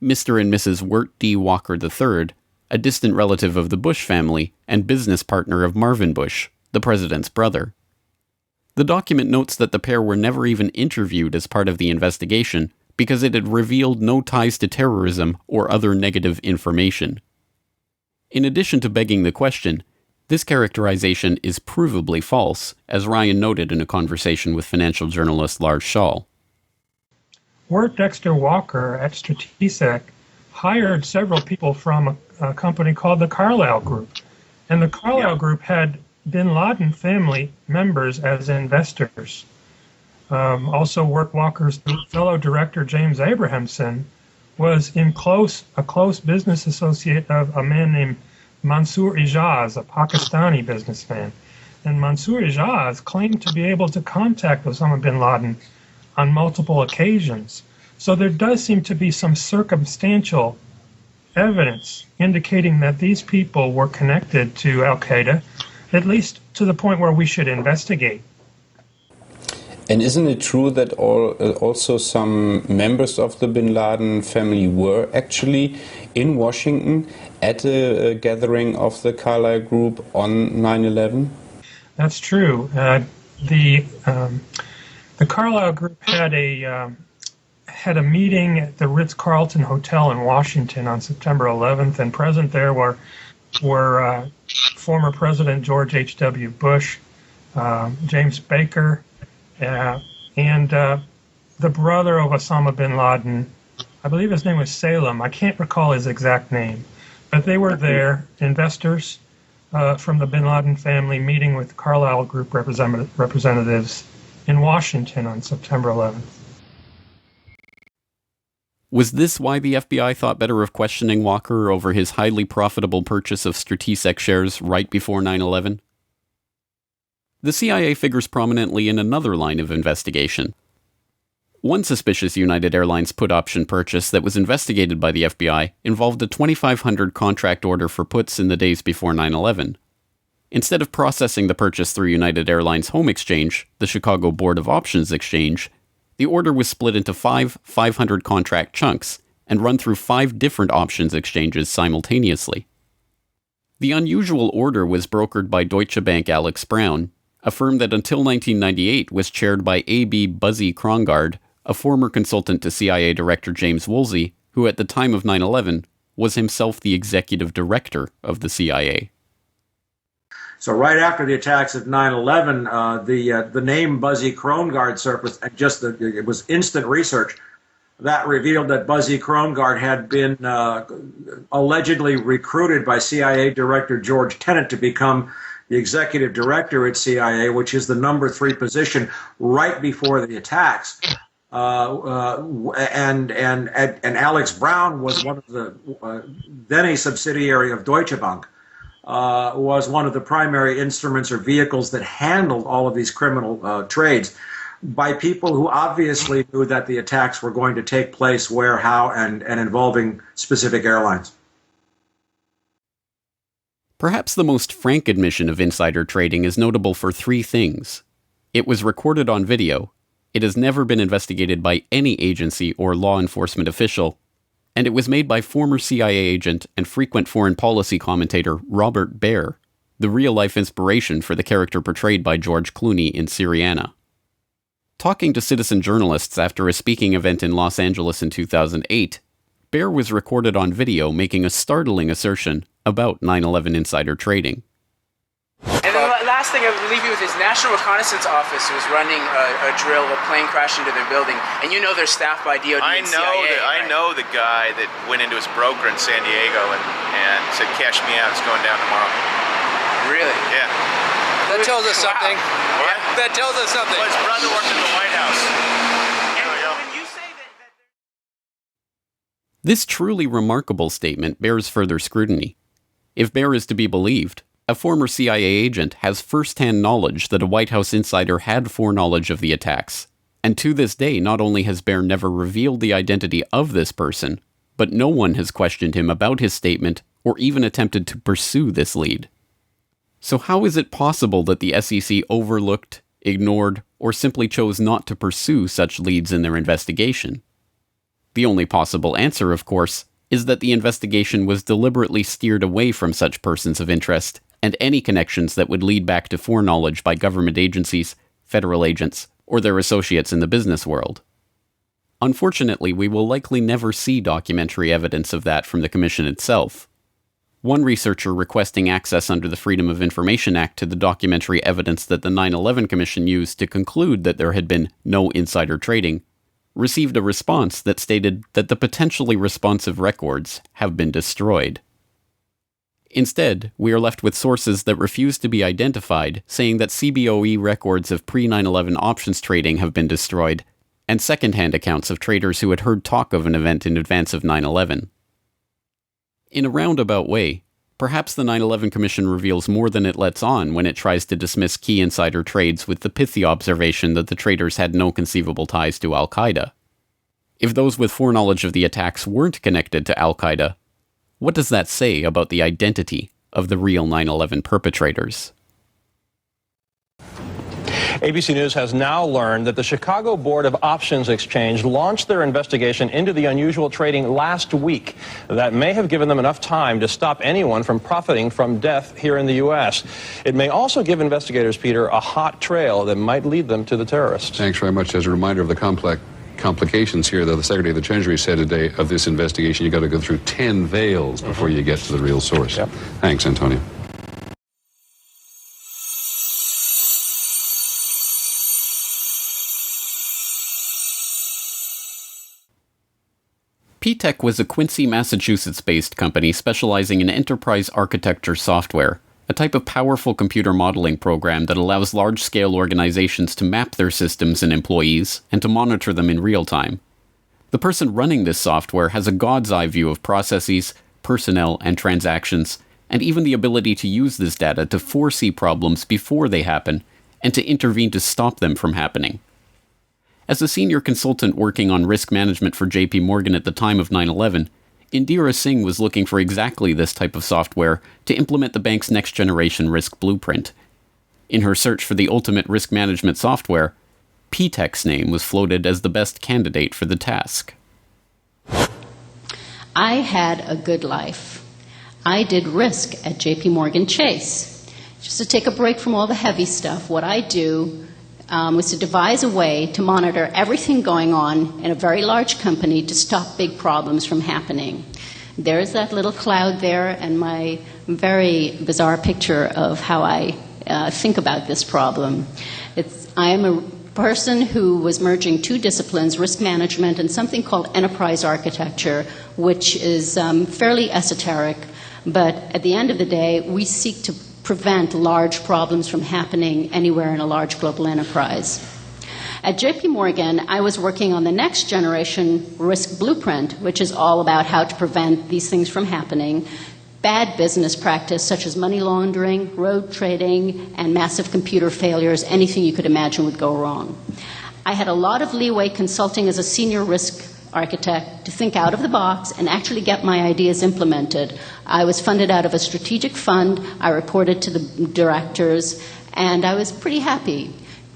Mr. and Mrs. Wirt D. Walker III, a distant relative of the Bush family and business partner of Marvin Bush, the president's brother. The document notes that the pair were never even interviewed as part of the investigation because it had revealed no ties to terrorism or other negative information. In addition to begging the question, this characterization is provably false, as Ryan noted in a conversation with financial journalist Lars Schall. Wirt Dexter Walker at Stratisec hired several people from a company called the Carlyle Group. And the Carlyle Group had bin Laden family members as investors. Also, Wirt Walker's fellow director, James Abrahamson, was a close business associate of a man named Mansour Ijaz, a Pakistani businessman. And Mansour Ijaz claimed to be able to contact Osama bin Laden on multiple occasions. So there does seem to be some circumstantial evidence indicating that these people were connected to Al-Qaeda, at least to the point where we should investigate. And isn't it true that also some members of the bin Laden family were actually in Washington at a gathering of the Carlyle Group on 9/11? That's true. The Carlyle Group had a meeting at the Ritz-Carlton Hotel in Washington on September 11th, and present there were former President George H.W. Bush, James Baker, and the brother of Osama bin Laden. I believe his name was Salem. I can't recall his exact name. But they were there, investors from the bin Laden family, meeting with Carlyle Group representatives in Washington on September 11th. Was this why the FBI thought better of questioning Walker over his highly profitable purchase of Stratisec shares right before 9/11? The CIA figures prominently in another line of investigation. One suspicious United Airlines put option purchase that was investigated by the FBI involved a 2,500 contract order for puts in the days before 9/11. Instead of processing the purchase through United Airlines Home Exchange, the Chicago Board of Options Exchange, the order was split into 5 500 contract chunks and run through 5 different options exchanges simultaneously. The unusual order was brokered by Deutsche Bank Alex Brown, a firm that until 1998 was chaired by A.B. Buzzy Krongard, a former consultant to CIA Director James Woolsey, who at the time of 9/11 was himself the executive director of the CIA. So right after the attacks of 9/11, the name Buzzy Krongard surfaced, and it was instant research that revealed that Buzzy Krongard had been allegedly recruited by CIA Director George Tenet to become the executive director at CIA, which is the number 3 position right before the attacks. And Alex Brown was one of the then a subsidiary of Deutsche Bank. Was one of the primary instruments or vehicles that handled all of these criminal trades by people who obviously knew that the attacks were going to take place where, how, and involving specific airlines. Perhaps the most frank admission of insider trading is notable for 3 things. It was recorded on video, it has never been investigated by any agency or law enforcement official, and it was made by former CIA agent and frequent foreign policy commentator Robert Baer, the real-life inspiration for the character portrayed by George Clooney in Syriana. Talking to citizen journalists after a speaking event in Los Angeles in 2008, Baer was recorded on video making a startling assertion about 9/11 insider trading. And then the last thing I would leave you with is National Reconnaissance Office was running a drill, a plane crashed into their building, and you know they're staffed by DOD and CIA. I know the guy that went into his broker in San Diego and said, "Cash me out, it's going down tomorrow." Really? Yeah. That tells us something. What? That tells us something. Well, his brother worked in the White House. This truly remarkable statement bears further scrutiny. If Baer is to be believed, a former CIA agent has first-hand knowledge that a White House insider had foreknowledge of the attacks, and to this day not only has Baer never revealed the identity of this person, but no one has questioned him about his statement or even attempted to pursue this lead. So how is it possible that the SEC overlooked, ignored, or simply chose not to pursue such leads in their investigation? The only possible answer, of course, is that the investigation was deliberately steered away from such persons of interest and any connections that would lead back to foreknowledge by government agencies, federal agents, or their associates in the business world. Unfortunately, we will likely never see documentary evidence of that from the Commission itself. One researcher requesting access under the Freedom of Information Act to the documentary evidence that the 9/11 Commission used to conclude that there had been no insider trading received a response that stated that the potentially responsive records have been destroyed. Instead, we are left with sources that refuse to be identified, saying that CBOE records of pre-9/11 options trading have been destroyed, and second-hand accounts of traders who had heard talk of an event in advance of 9/11. In a roundabout way, perhaps the 9/11 Commission reveals more than it lets on when it tries to dismiss key insider trades with the pithy observation that the traders had no conceivable ties to Al-Qaeda. If those with foreknowledge of the attacks weren't connected to Al-Qaeda, what does that say about the identity of the real 9/11 perpetrators? ABC News has now learned that the Chicago Board of Options Exchange launched their investigation into the unusual trading last week. That may have given them enough time to stop anyone from profiting from death here in the U.S. It may also give investigators, Peter, a hot trail that might lead them to the terrorists. Thanks very much. As a reminder of the complications here, though, the Secretary of the Treasury said today of this investigation, you've got to go through 10 veils before you get to the real source. Yep. Thanks, Antonio. P-Tech was a Quincy, Massachusetts-based company specializing in enterprise architecture software, a type of powerful computer modeling program that allows large-scale organizations to map their systems and employees and to monitor them in real time. The person running this software has a god's-eye view of processes, personnel, and transactions, and even the ability to use this data to foresee problems before they happen and to intervene to stop them from happening. As a senior consultant working on risk management for JP Morgan at the time of 9/11, Indira Singh was looking for exactly this type of software to implement the bank's next-generation risk blueprint. In her search for the ultimate risk management software, P-Tech's name was floated as the best candidate for the task. I had a good life. I did risk at JP Morgan Chase. Just to take a break from all the heavy stuff, what I do was to devise a way to monitor everything going on in a very large company to stop big problems from happening. There's that little cloud there and my very bizarre picture of how I think about this problem. I am a person who was merging two disciplines, risk management and something called enterprise architecture, which is fairly esoteric, but at the end of the day, we seek to prevent large problems from happening anywhere in a large global enterprise. At JP Morgan, I was working on the next generation risk blueprint, which is all about how to prevent these things from happening. Bad business practice, such as money laundering, road trading, and massive computer failures, anything you could imagine would go wrong. I had a lot of leeway consulting as a senior risk architect to think out of the box and actually get my ideas implemented. I was funded out of a strategic fund. I reported to the directors, and I was pretty happy.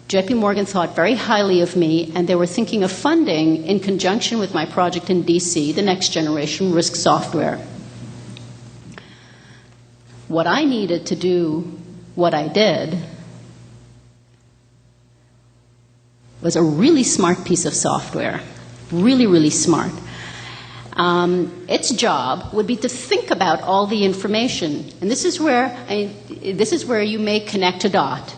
JP Morgan thought very highly of me, and they were thinking of funding, in conjunction with my project in DC, the next generation risk software. What I needed to do what I did was a really smart piece of software, really, really smart. Its job would be to think about all the information, and this is where you may connect a dot.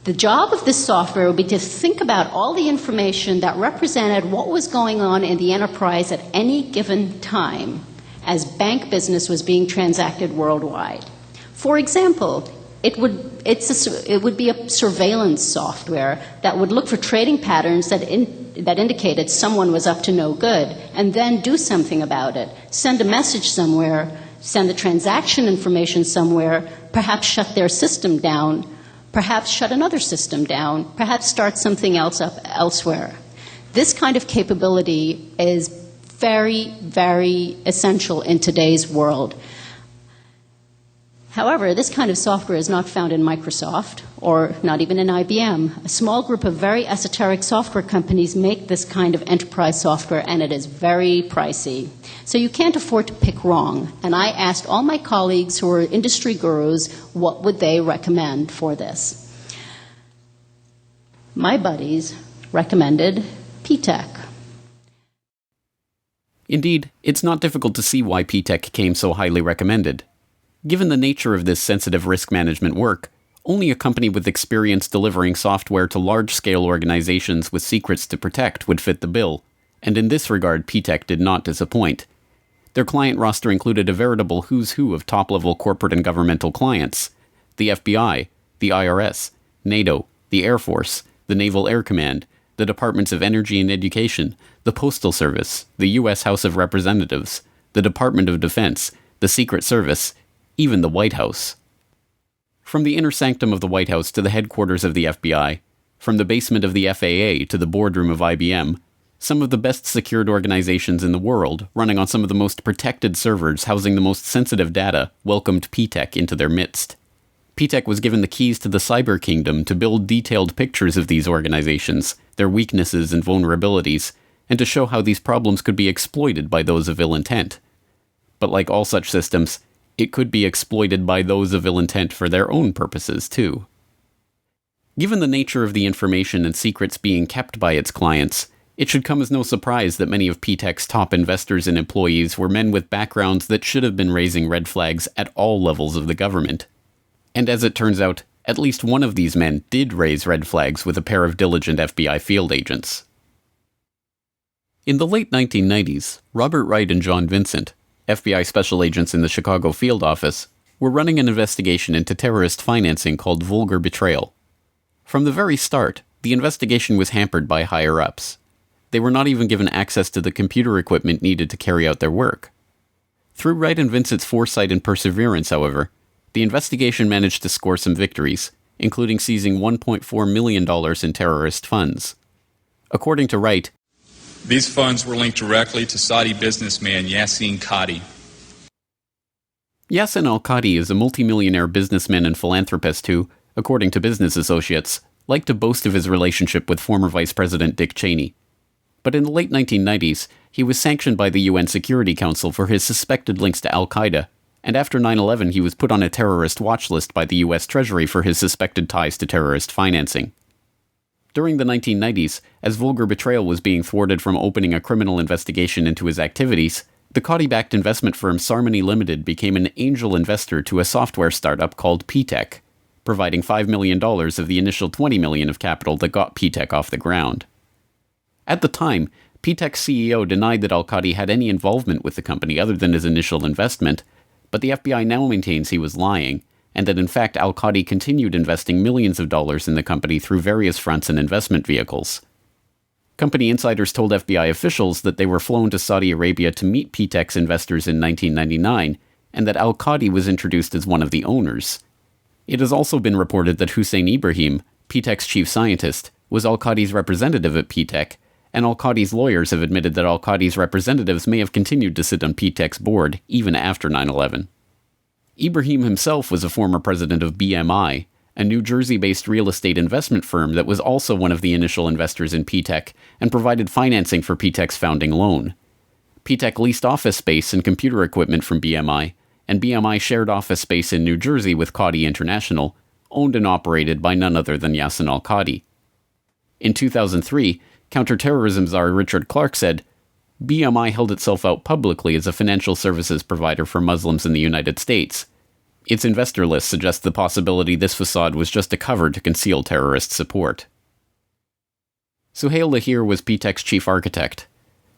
The job of this software would be to think about all the information that represented what was going on in the enterprise at any given time as bank business was being transacted worldwide. For example, it would be a surveillance software that would look for trading patterns that indicated someone was up to no good, and then do something about it. Send a message somewhere, send the transaction information somewhere, perhaps shut their system down, perhaps shut another system down, perhaps start something else up elsewhere. This kind of capability is very, very essential in today's world. However, this kind of software is not found in Microsoft or not even in IBM. A small group of very esoteric software companies make this kind of enterprise software, and it is very pricey. So you can't afford to pick wrong. And I asked all my colleagues who are industry gurus what would they recommend for this. My buddies recommended PTech. Indeed, it's not difficult to see why PTech came so highly recommended. Given the nature of this sensitive risk management work, only a company with experience delivering software to large-scale organizations with secrets to protect would fit the bill, and in this regard PTech did not disappoint. Their client roster included a veritable who's who of top-level corporate and governmental clients: the FBI, the IRS, NATO, the Air Force, the Naval Air Command, the Departments of Energy and Education, the Postal Service, the U.S. House of Representatives, the Department of Defense, the Secret Service, even the White House. From the inner sanctum of the White House to the headquarters of the FBI, from the basement of the FAA to the boardroom of IBM, some of the best secured organizations in the world, running on some of the most protected servers housing the most sensitive data, welcomed PTech into their midst. PTech was given the keys to the cyber kingdom to build detailed pictures of these organizations, their weaknesses and vulnerabilities, and to show how these problems could be exploited by those of ill intent. But like all such systems, it could be exploited by those of ill intent for their own purposes, too. Given the nature of the information and secrets being kept by its clients, it should come as no surprise that many of PTech's top investors and employees were men with backgrounds that should have been raising red flags at all levels of the government. And as it turns out, at least one of these men did raise red flags with a pair of diligent FBI field agents. In the late 1990s, Robert Wright and John Vincent, FBI special agents in the Chicago field office, were running an investigation into terrorist financing called vulgar betrayal. From the very start, the investigation was hampered by higher-ups. They were not even given access to the computer equipment needed to carry out their work. Through Wright and Vincent's foresight and perseverance, however, the investigation managed to score some victories, including seizing $1.4 million in terrorist funds. According to Wright, these funds were linked directly to Saudi businessman Yassin Qadi. Yassin al-Qadi is a multimillionaire businessman and philanthropist who, according to Business Associates, liked to boast of his relationship with former Vice President Dick Cheney. But in the late 1990s, he was sanctioned by the UN Security Council for his suspected links to al-Qaeda, and after 9/11 he was put on a terrorist watch list by the US Treasury for his suspected ties to terrorist financing. During the 1990s, as vulgar betrayal was being thwarted from opening a criminal investigation into his activities, the Qadi-backed investment firm Sarmony Limited became an angel investor to a software startup called PTech, providing $5 million of the initial $20 million of capital that got PTech off the ground. At the time, PTech's CEO denied that al-Qadi had any involvement with the company other than his initial investment, but the FBI now maintains he was lying, and that in fact al-Qadi continued investing millions of dollars in the company through various fronts and investment vehicles. Company insiders told FBI officials that they were flown to Saudi Arabia to meet PTech's investors in 1999, and that al-Qadi was introduced as one of the owners. It has also been reported that Hussein Ibrahim, PTech's chief scientist, was al-Qadi's representative at PTech, and al-Qadi's lawyers have admitted that al-Qadi's representatives may have continued to sit on PTech's board even after 9/11. Ibrahim himself was a former president of BMI, a New Jersey-based real estate investment firm that was also one of the initial investors in P-TECH and provided financing for P-TECH's founding loan. P-TECH leased office space and computer equipment from BMI, and BMI shared office space in New Jersey with Qadi International, owned and operated by none other than Yassin al-Qadi. In 2003, counterterrorism czar Richard Clarke said, BMI held itself out publicly as a financial services provider for Muslims in the United States. Its investor list suggests the possibility this facade was just a cover to conceal terrorist support. Suhail Lahir was P-TECH's chief architect.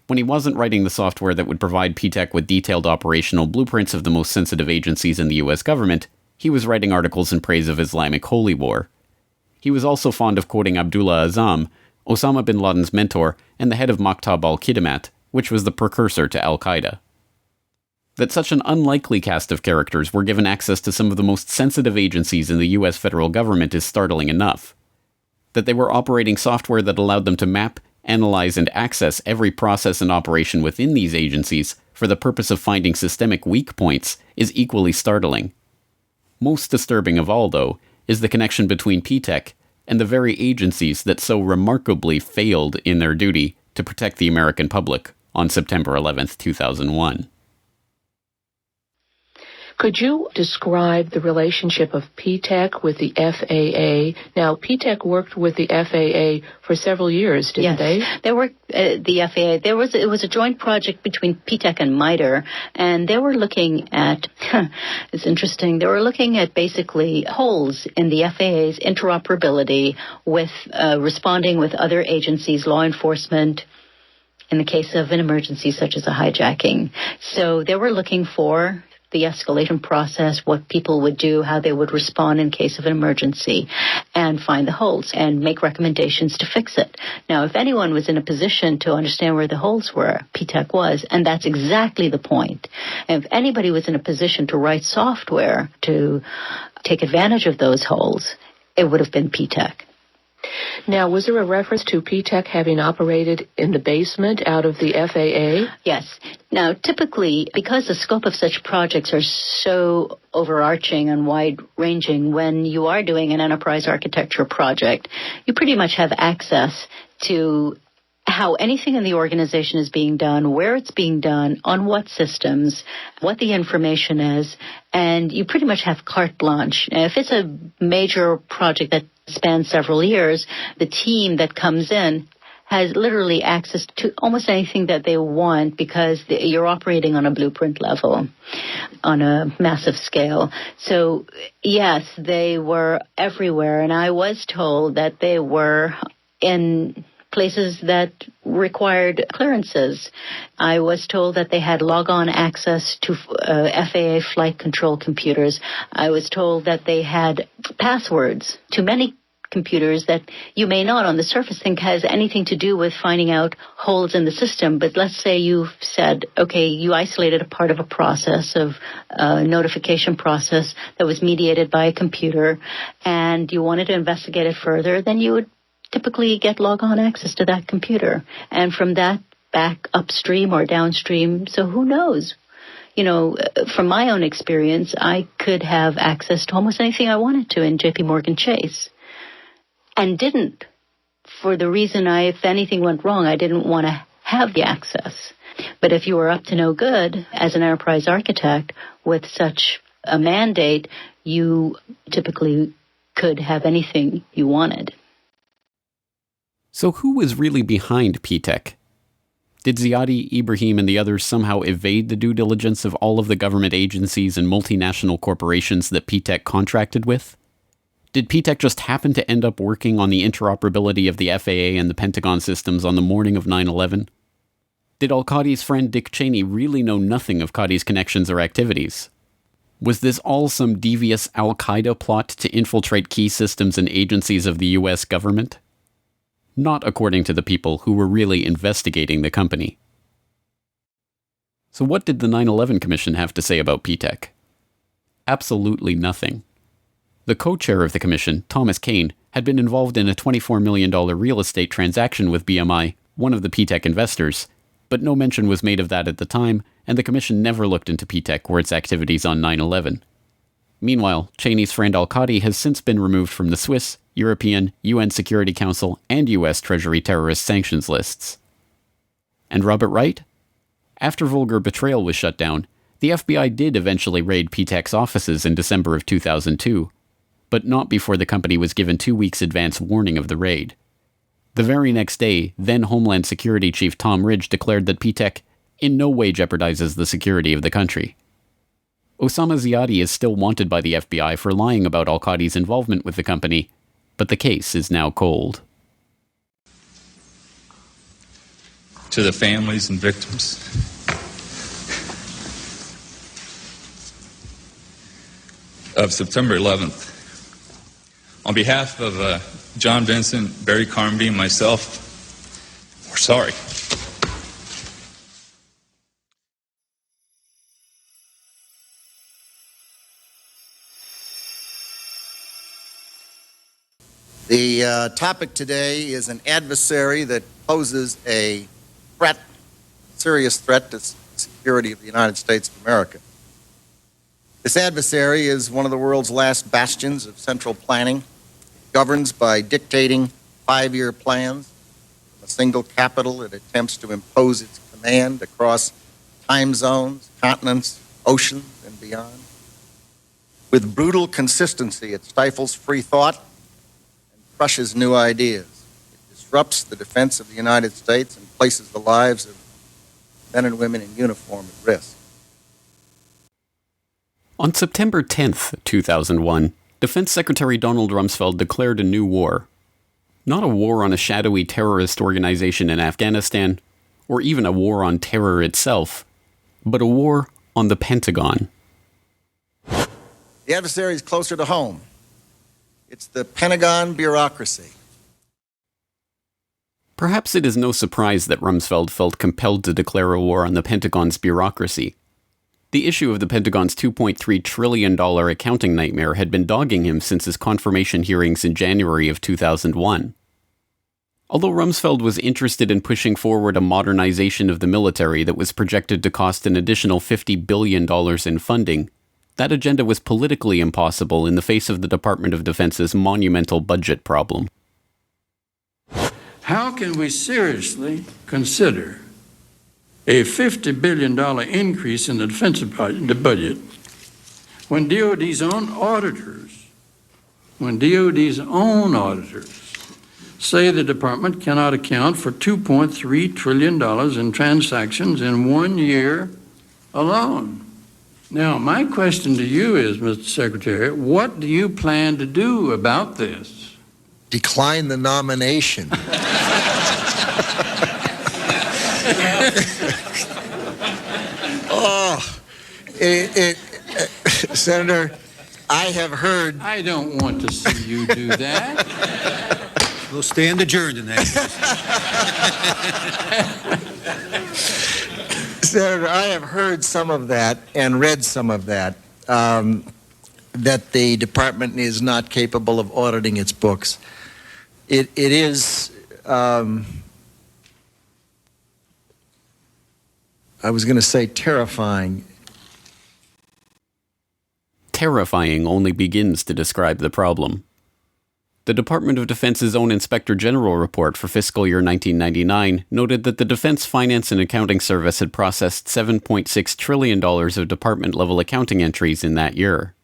When he wasn't writing the software that would provide P-TECH with detailed operational blueprints of the most sensitive agencies in the US government, he was writing articles in praise of Islamic holy war. He was also fond of quoting Abdullah Azzam, Osama bin Laden's mentor and the head of Maktab al-Khidmat, which was the precursor to al-Qaeda. That such an unlikely cast of characters were given access to some of the most sensitive agencies in the US federal government is startling enough. That they were operating software that allowed them to map, analyze, and access every process and operation within these agencies for the purpose of finding systemic weak points is equally startling. Most disturbing of all, though, is the connection between P-TECH and the very agencies that so remarkably failed in their duty to protect the American public on September 11th, 2001. Could you describe the relationship of P-TECH with the FAA? Now, P-TECH worked with the FAA for several years, didn't they? They worked the FAA. It was a joint project between P-TECH and MITRE, and they were looking at, it's interesting, they were looking at basically holes in the FAA's interoperability with responding with other agencies, law enforcement, in the case of an emergency such as a hijacking. So they were looking for the escalation process, what people would do, how they would respond in case of an emergency, and find the holes and make recommendations to fix it. Now, if anyone was in a position to understand where the holes were, P-TECH was, and that's exactly the point. And if anybody was in a position to write software to take advantage of those holes, it would have been P-TECH. Now, was there a reference to P-TECH having operated in the basement out of the FAA? Yes. Now, typically, because the scope of such projects are so overarching and wide-ranging, when you are doing an enterprise architecture project, you pretty much have access to how anything in the organization is being done, where it's being done, on what systems, what the information is, and you pretty much have carte blanche. If it's a major project that spans several years, the team that comes in has literally access to almost anything that they want because you're operating on a blueprint level, on a massive scale. So, yes, they were everywhere, and I was told that they were in places that required clearances. I was told that they had log-on access to FAA flight control computers. I was told that they had passwords to many computers that you may not on the surface think has anything to do with finding out holes in the system. But let's say you've said, okay, you isolated a part of a process of a notification process that was mediated by a computer and you wanted to investigate it further, then you would typically get log-on access to that computer. And from that back upstream or downstream, so who knows? You know, from my own experience, I could have access to almost anything I wanted to in JP Morgan Chase. And didn't, for the reason if anything went wrong, I didn't want to have the access. But if you were up to no good as an enterprise architect with such a mandate, you typically could have anything you wanted. So who was really behind P-TECH? Did Ziadi, Ibrahim, and the others somehow evade the due diligence of all of the government agencies and multinational corporations that P-TECH contracted with? Did P-TECH just happen to end up working on the interoperability of the FAA and the Pentagon systems on the morning of 9/11? Did al-Qadi's friend Dick Cheney really know nothing of Qadi's connections or activities? Was this all some devious al-Qaeda plot to infiltrate key systems and agencies of the US government? Not according to the people who were really investigating the company. So what did the 9/11 Commission have to say about P-TECH? Absolutely nothing. The co-chair of the commission, Thomas Kane, had been involved in a $24 million real estate transaction with BMI, one of the P-TECH investors, but no mention was made of that at the time, and the commission never looked into P-TECH or its activities on 9/11. Meanwhile, Cheney's friend al-Qadi has since been removed from the Swiss, European, UN Security Council, and US Treasury terrorist sanctions lists. And Robert Wright? After Vulgar Betrayal was shut down, the FBI did eventually raid PTAC's offices in December of 2002, but not before the company was given 2 weeks advance warning of the raid. The very next day, then Homeland Security Chief Tom Ridge declared that PTAC in no way jeopardizes the security of the country. Osama Ziadi is still wanted by the FBI for lying about al-Qadi's involvement with the company, but the case is now cold. To the families and victims of September 11th, on behalf of John Vincent, Barry Carmody, and myself, we're sorry. The topic today is an adversary that poses a threat, serious threat to the security of the United States of America. This adversary is one of the world's last bastions of central planning. It governs by dictating 5-year plans. From a single capital, it attempts to impose its command across time zones, continents, oceans, and beyond. With brutal consistency, it stifles free thought and crushes new ideas. It disrupts the defense of the United States and places the lives of men and women in uniform at risk. On September 10th, 2001, Defense Secretary Donald Rumsfeld declared a new war. Not a war on a shadowy terrorist organization in Afghanistan, or even a war on terror itself, but a war on the Pentagon. The adversary is closer to home. It's the Pentagon bureaucracy. Perhaps it is no surprise that Rumsfeld felt compelled to declare a war on the Pentagon's bureaucracy. The issue of the Pentagon's $2.3 trillion accounting nightmare had been dogging him since his confirmation hearings in January of 2001. Although Rumsfeld was interested in pushing forward a modernization of the military that was projected to cost an additional $50 billion in funding, that agenda was politically impossible in the face of the Department of Defense's monumental budget problem. How can we seriously consider a $50 billion increase in the defense budget when DOD's own auditors say the department cannot account for $2.3 trillion in transactions in 1 year alone? Now, my question to you is, Mr. Secretary, what do you plan to do about this? Decline the nomination. Senator, I have heard... I don't want to see you do that. We'll stand adjourned in that case. Senator, I have heard some of that and read some of that, that the department is not capable of auditing its books. It is... I was going to say terrifying. Terrifying only begins to describe the problem. The Department of Defense's own Inspector General report for fiscal year 1999 noted that the Defense Finance and Accounting Service had processed $7.6 trillion of department-level accounting entries in that year.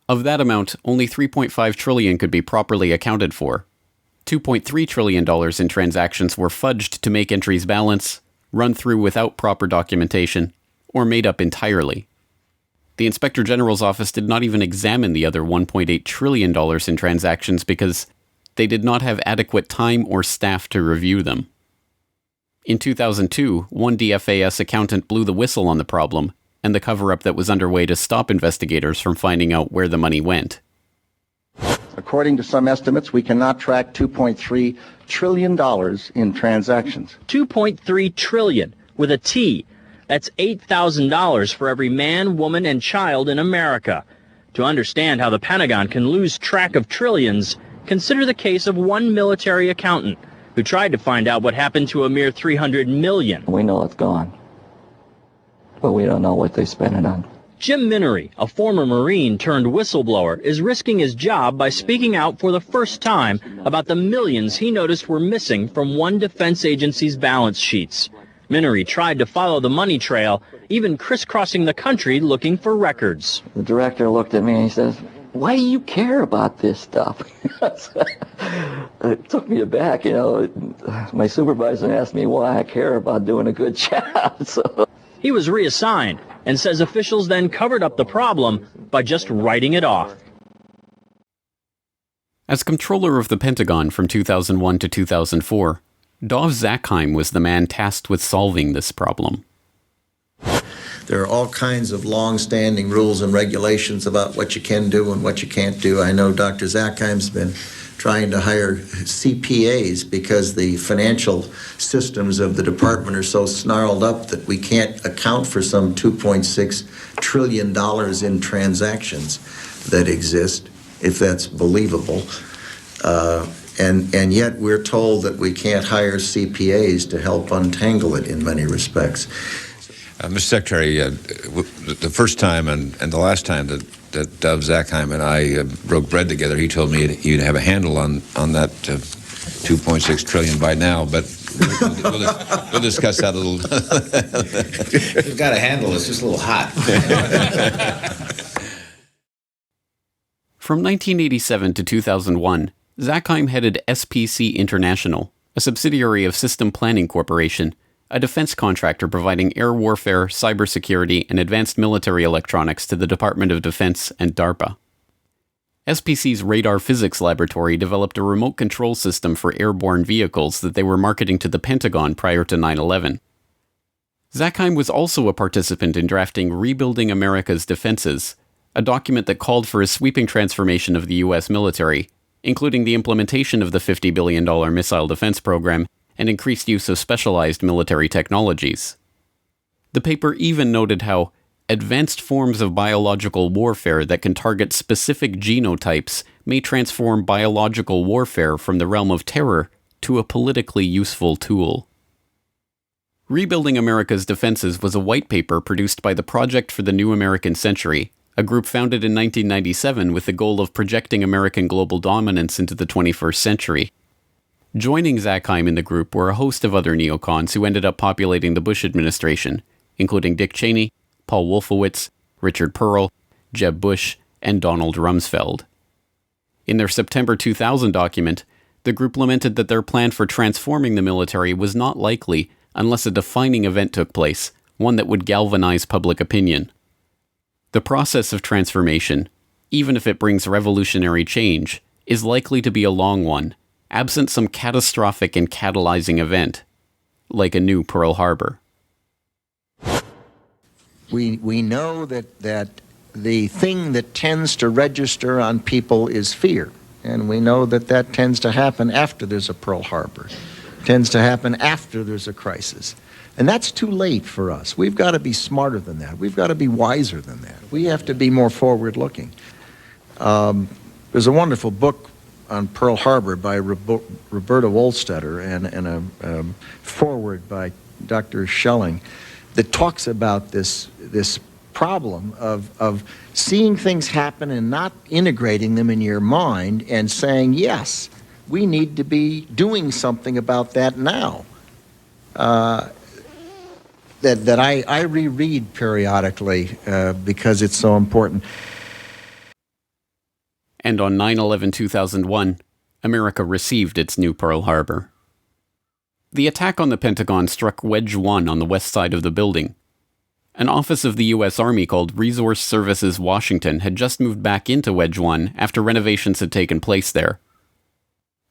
Of that amount, only $3.5 trillion could be properly accounted for. $2.3 trillion in transactions were fudged to make entries balance, run through without proper documentation, or made up entirely. The Inspector General's office did not even examine the other $1.8 trillion in transactions because they did not have adequate time or staff to review them. In 2002, one DFAS accountant blew the whistle on the problem and the cover-up that was underway to stop investigators from finding out where the money went. According to some estimates, we cannot track $2.3 trillion in transactions. $2.3 trillion with a T. That's $8,000 for every man, woman, and child in America. To understand how the Pentagon can lose track of trillions, consider the case of one military accountant who tried to find out what happened to a mere $300 million. We know it's gone, but we don't know what they spent it on. Jim Minery, a former Marine turned whistleblower, is risking his job by speaking out for the first time about the millions he noticed were missing from one defense agency's balance sheets. Minery tried to follow the money trail, even crisscrossing the country looking for records. The director looked at me and he says, "Why do you care about this stuff?" It took me aback, My supervisor asked me why I care about doing a good job. So he was reassigned and says officials then covered up the problem by just writing it off. As controller of the Pentagon from 2001 to 2004, Dov Zakheim was the man tasked with solving this problem. There are all kinds of long-standing rules and regulations about what you can do and what you can't do. I know Dr. Zakheim's been trying to hire CPAs because the financial systems of the department are so snarled up that we can't account for some $2.6 trillion in transactions that exist, if that's believable. And yet we're told that we can't hire CPAs to help untangle it in many respects. Mr. Secretary, the first time and the last time that Dov Zakheim and I broke bread together, he told me you'd have a handle on that 2.6 trillion by now, but we'll discuss that a little. We've got a handle, it's just a little hot. From 1987 to 2001, Zakheim headed SPC International, a subsidiary of System Planning Corporation, a defense contractor providing air warfare, cybersecurity, and advanced military electronics to the Department of Defense and DARPA. SPC's Radar Physics Laboratory developed a remote control system for airborne vehicles that they were marketing to the Pentagon prior to 9/11. Zakheim was also a participant in drafting Rebuilding America's Defenses, a document that called for a sweeping transformation of the U.S. military, including the implementation of the $50 billion missile defense program and increased use of specialized military technologies. The paper even noted how advanced forms of biological warfare that can target specific genotypes may transform biological warfare from the realm of terror to a politically useful tool. Rebuilding America's Defenses was a white paper produced by the Project for the New American Century, a group founded in 1997 with the goal of projecting American global dominance into the 21st century. Joining Zakheim in the group were a host of other neocons who ended up populating the Bush administration, including Dick Cheney, Paul Wolfowitz, Richard Pearl, Jeb Bush, and Donald Rumsfeld. In their September 2000 document, the group lamented that their plan for transforming the military was not likely unless a defining event took place, one that would galvanize public opinion. The process of transformation, even if it brings revolutionary change, is likely to be a long one, absent some catastrophic and catalyzing event, like a new Pearl Harbor. We know that the thing that tends to register on people is fear, and we know that tends to happen after there's a Pearl Harbor. It tends to happen after there's a crisis. And that's too late for us. We've got to be smarter than that. We've got to be wiser than that. We have to be more forward-looking. There's a wonderful book on Pearl Harbor by Roberta Wohlstetter and a foreword by Dr. Schelling that talks about this problem of seeing things happen and not integrating them in your mind and saying, yes, we need to be doing something about that now. That I reread periodically because it's so important. And on 9/11/2001, America received its new Pearl Harbor. The attack on the Pentagon struck Wedge 1 on the west side of the building. An office of the U.S. Army called Resource Services Washington had just moved back into Wedge 1 after renovations had taken place there.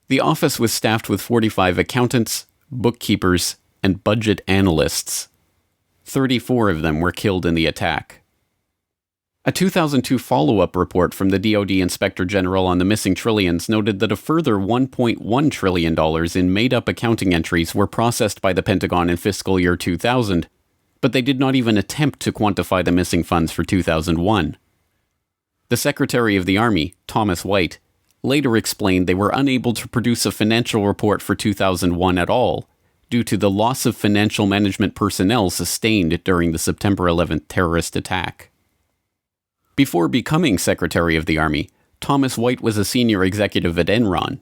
The office was staffed with 45 accountants, bookkeepers, and budget analysts. 34 of them were killed in the attack. A 2002 follow-up report from the DoD Inspector General on the missing trillions noted that a further $1.1 trillion in made-up accounting entries were processed by the Pentagon in fiscal year 2000, but they did not even attempt to quantify the missing funds for 2001. The Secretary of the Army, Thomas White, later explained they were unable to produce a financial report for 2001 at all, due to the loss of financial management personnel sustained during the September 11th terrorist attack. Before becoming Secretary of the Army, Thomas White was a senior executive at Enron.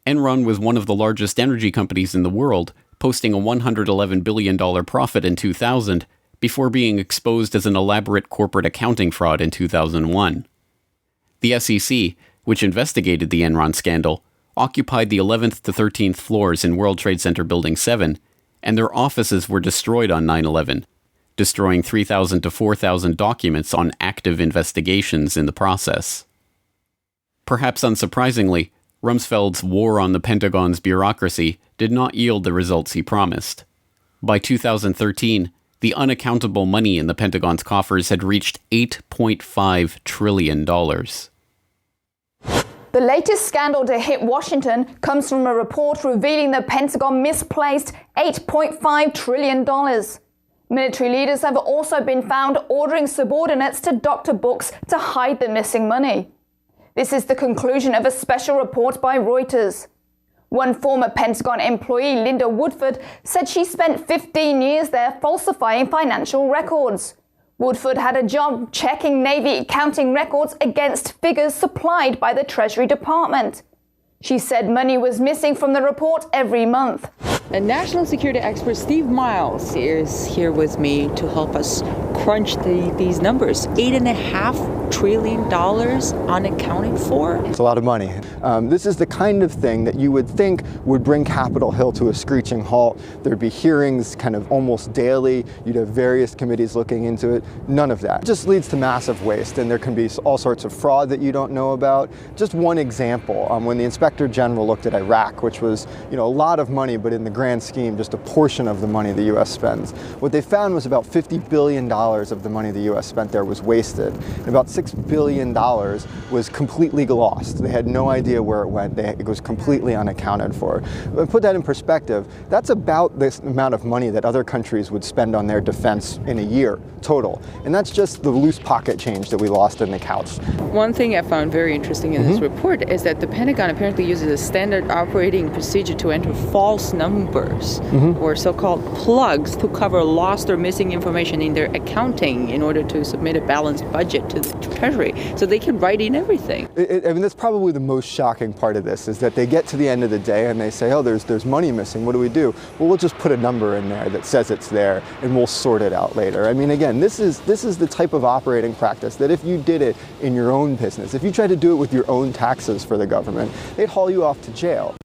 Enron was one of the largest energy companies in the world, posting a $111 billion profit in 2000 before being exposed as an elaborate corporate accounting fraud in 2001. The SEC, which investigated the Enron scandal, occupied the 11th to 13th floors in World Trade Center Building 7, and their offices were destroyed on 9/11, destroying 3,000 to 4,000 documents on active investigations in the process. Perhaps unsurprisingly, Rumsfeld's war on the Pentagon's bureaucracy did not yield the results he promised. By 2013, the unaccountable money in the Pentagon's coffers had reached $8.5 trillion. The latest scandal to hit Washington comes from a report revealing the Pentagon misplaced $8.5 trillion. Military leaders have also been found ordering subordinates to doctor books to hide the missing money. This is the conclusion of a special report by Reuters. One former Pentagon employee, Linda Woodford, said she spent 15 years there falsifying financial records. Woodford had a job checking Navy accounting records against figures supplied by the Treasury Department. She said money was missing from the report every month. And national security expert Steve Miles is here with me to help us crunch these numbers. $8.5 trillion unaccounted for? It's a lot of money. This is the kind of thing that you would think would bring Capitol Hill to a screeching halt. There'd be hearings kind of almost daily. You'd have various committees looking into it. None of that. It just leads to massive waste, and there can be all sorts of fraud that you don't know about. Just one example, when the Inspector General looked at Iraq, which was, a lot of money, but in the grand scheme, just a portion of the money the U.S. spends. What they found was about $50 billion of the money the U.S. spent there was wasted. And about $6 billion was completely lost. They had no idea where it went. It was completely unaccounted for. But put that in perspective, that's about this amount of money that other countries would spend on their defense in a year total. And that's just the loose pocket change that we lost in the couch. One thing I found very interesting in this report is that the Pentagon apparently uses a standard operating procedure to enter false numbers or so-called plugs to cover lost or missing information in their accounting in order to submit a balanced budget to the Treasury. So they can write in everything. I mean, that's probably the most shocking part of this, is that they get to the end of the day and they say, oh, there's money missing. What do we do? Well, we'll just put a number in there that says it's there and we'll sort it out later. I mean, again, this is the type of operating practice that if you did it in your own business, if you tried to do it with your own taxes for the government, they'd haul you off to jail.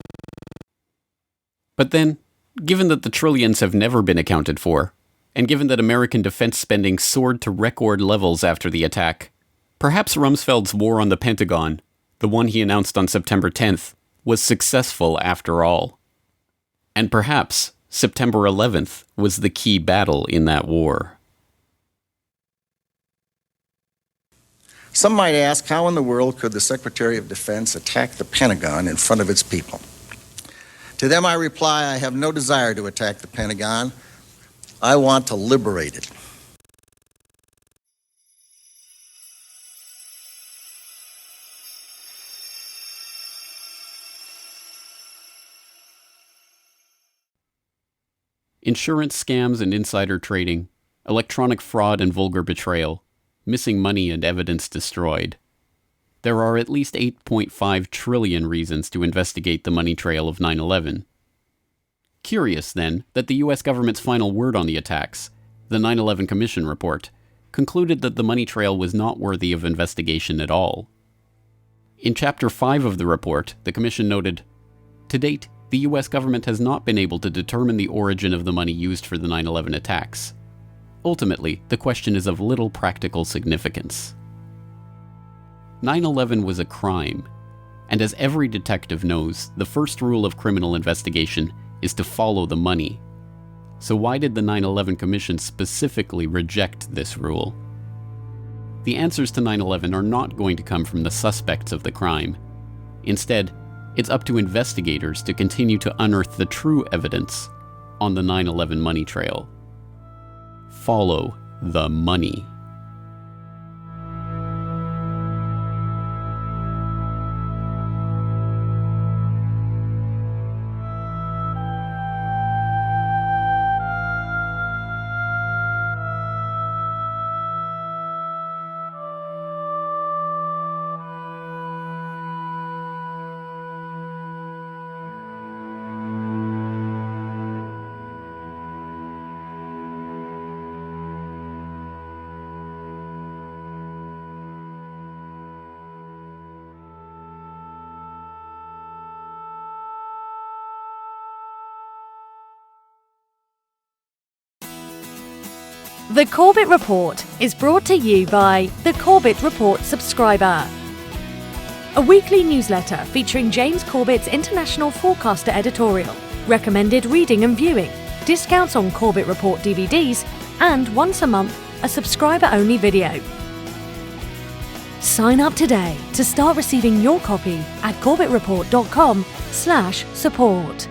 But then, given that the trillions have never been accounted for, and given that American defense spending soared to record levels after the attack, perhaps Rumsfeld's war on the Pentagon, the one he announced on September 10th, was successful after all. And perhaps September 11th was the key battle in that war. Some might ask, how in the world could the Secretary of Defense attack the Pentagon in front of its people? To them I reply, I have no desire to attack the Pentagon. I want to liberate it. Insurance scams and insider trading, electronic fraud and vulgar betrayal, missing money and evidence destroyed. There are at least 8.5 trillion reasons to investigate the money trail of 9/11. Curious, then, that the U.S. government's final word on the attacks, the 9/11 Commission report, concluded that the money trail was not worthy of investigation at all. In Chapter 5 of the report, the Commission noted, "To date, the U.S. government has not been able to determine the origin of the money used for the 9/11 attacks. Ultimately, the question is of little practical significance." 9/11 was a crime, and as every detective knows, the first rule of criminal investigation is to follow the money. So why did the 9/11 Commission specifically reject this rule? The answers to 9/11 are not going to come from the suspects of the crime. Instead, it's up to investigators to continue to unearth the true evidence on the 9/11 money trail. Follow the money. The Corbett Report is brought to you by the Corbett Report subscriber, a weekly newsletter featuring James Corbett's International Forecaster editorial, recommended reading and viewing, discounts on Corbett Report DVDs, and once a month, a subscriber-only video. Sign up today to start receiving your copy at corbettreport.com/support.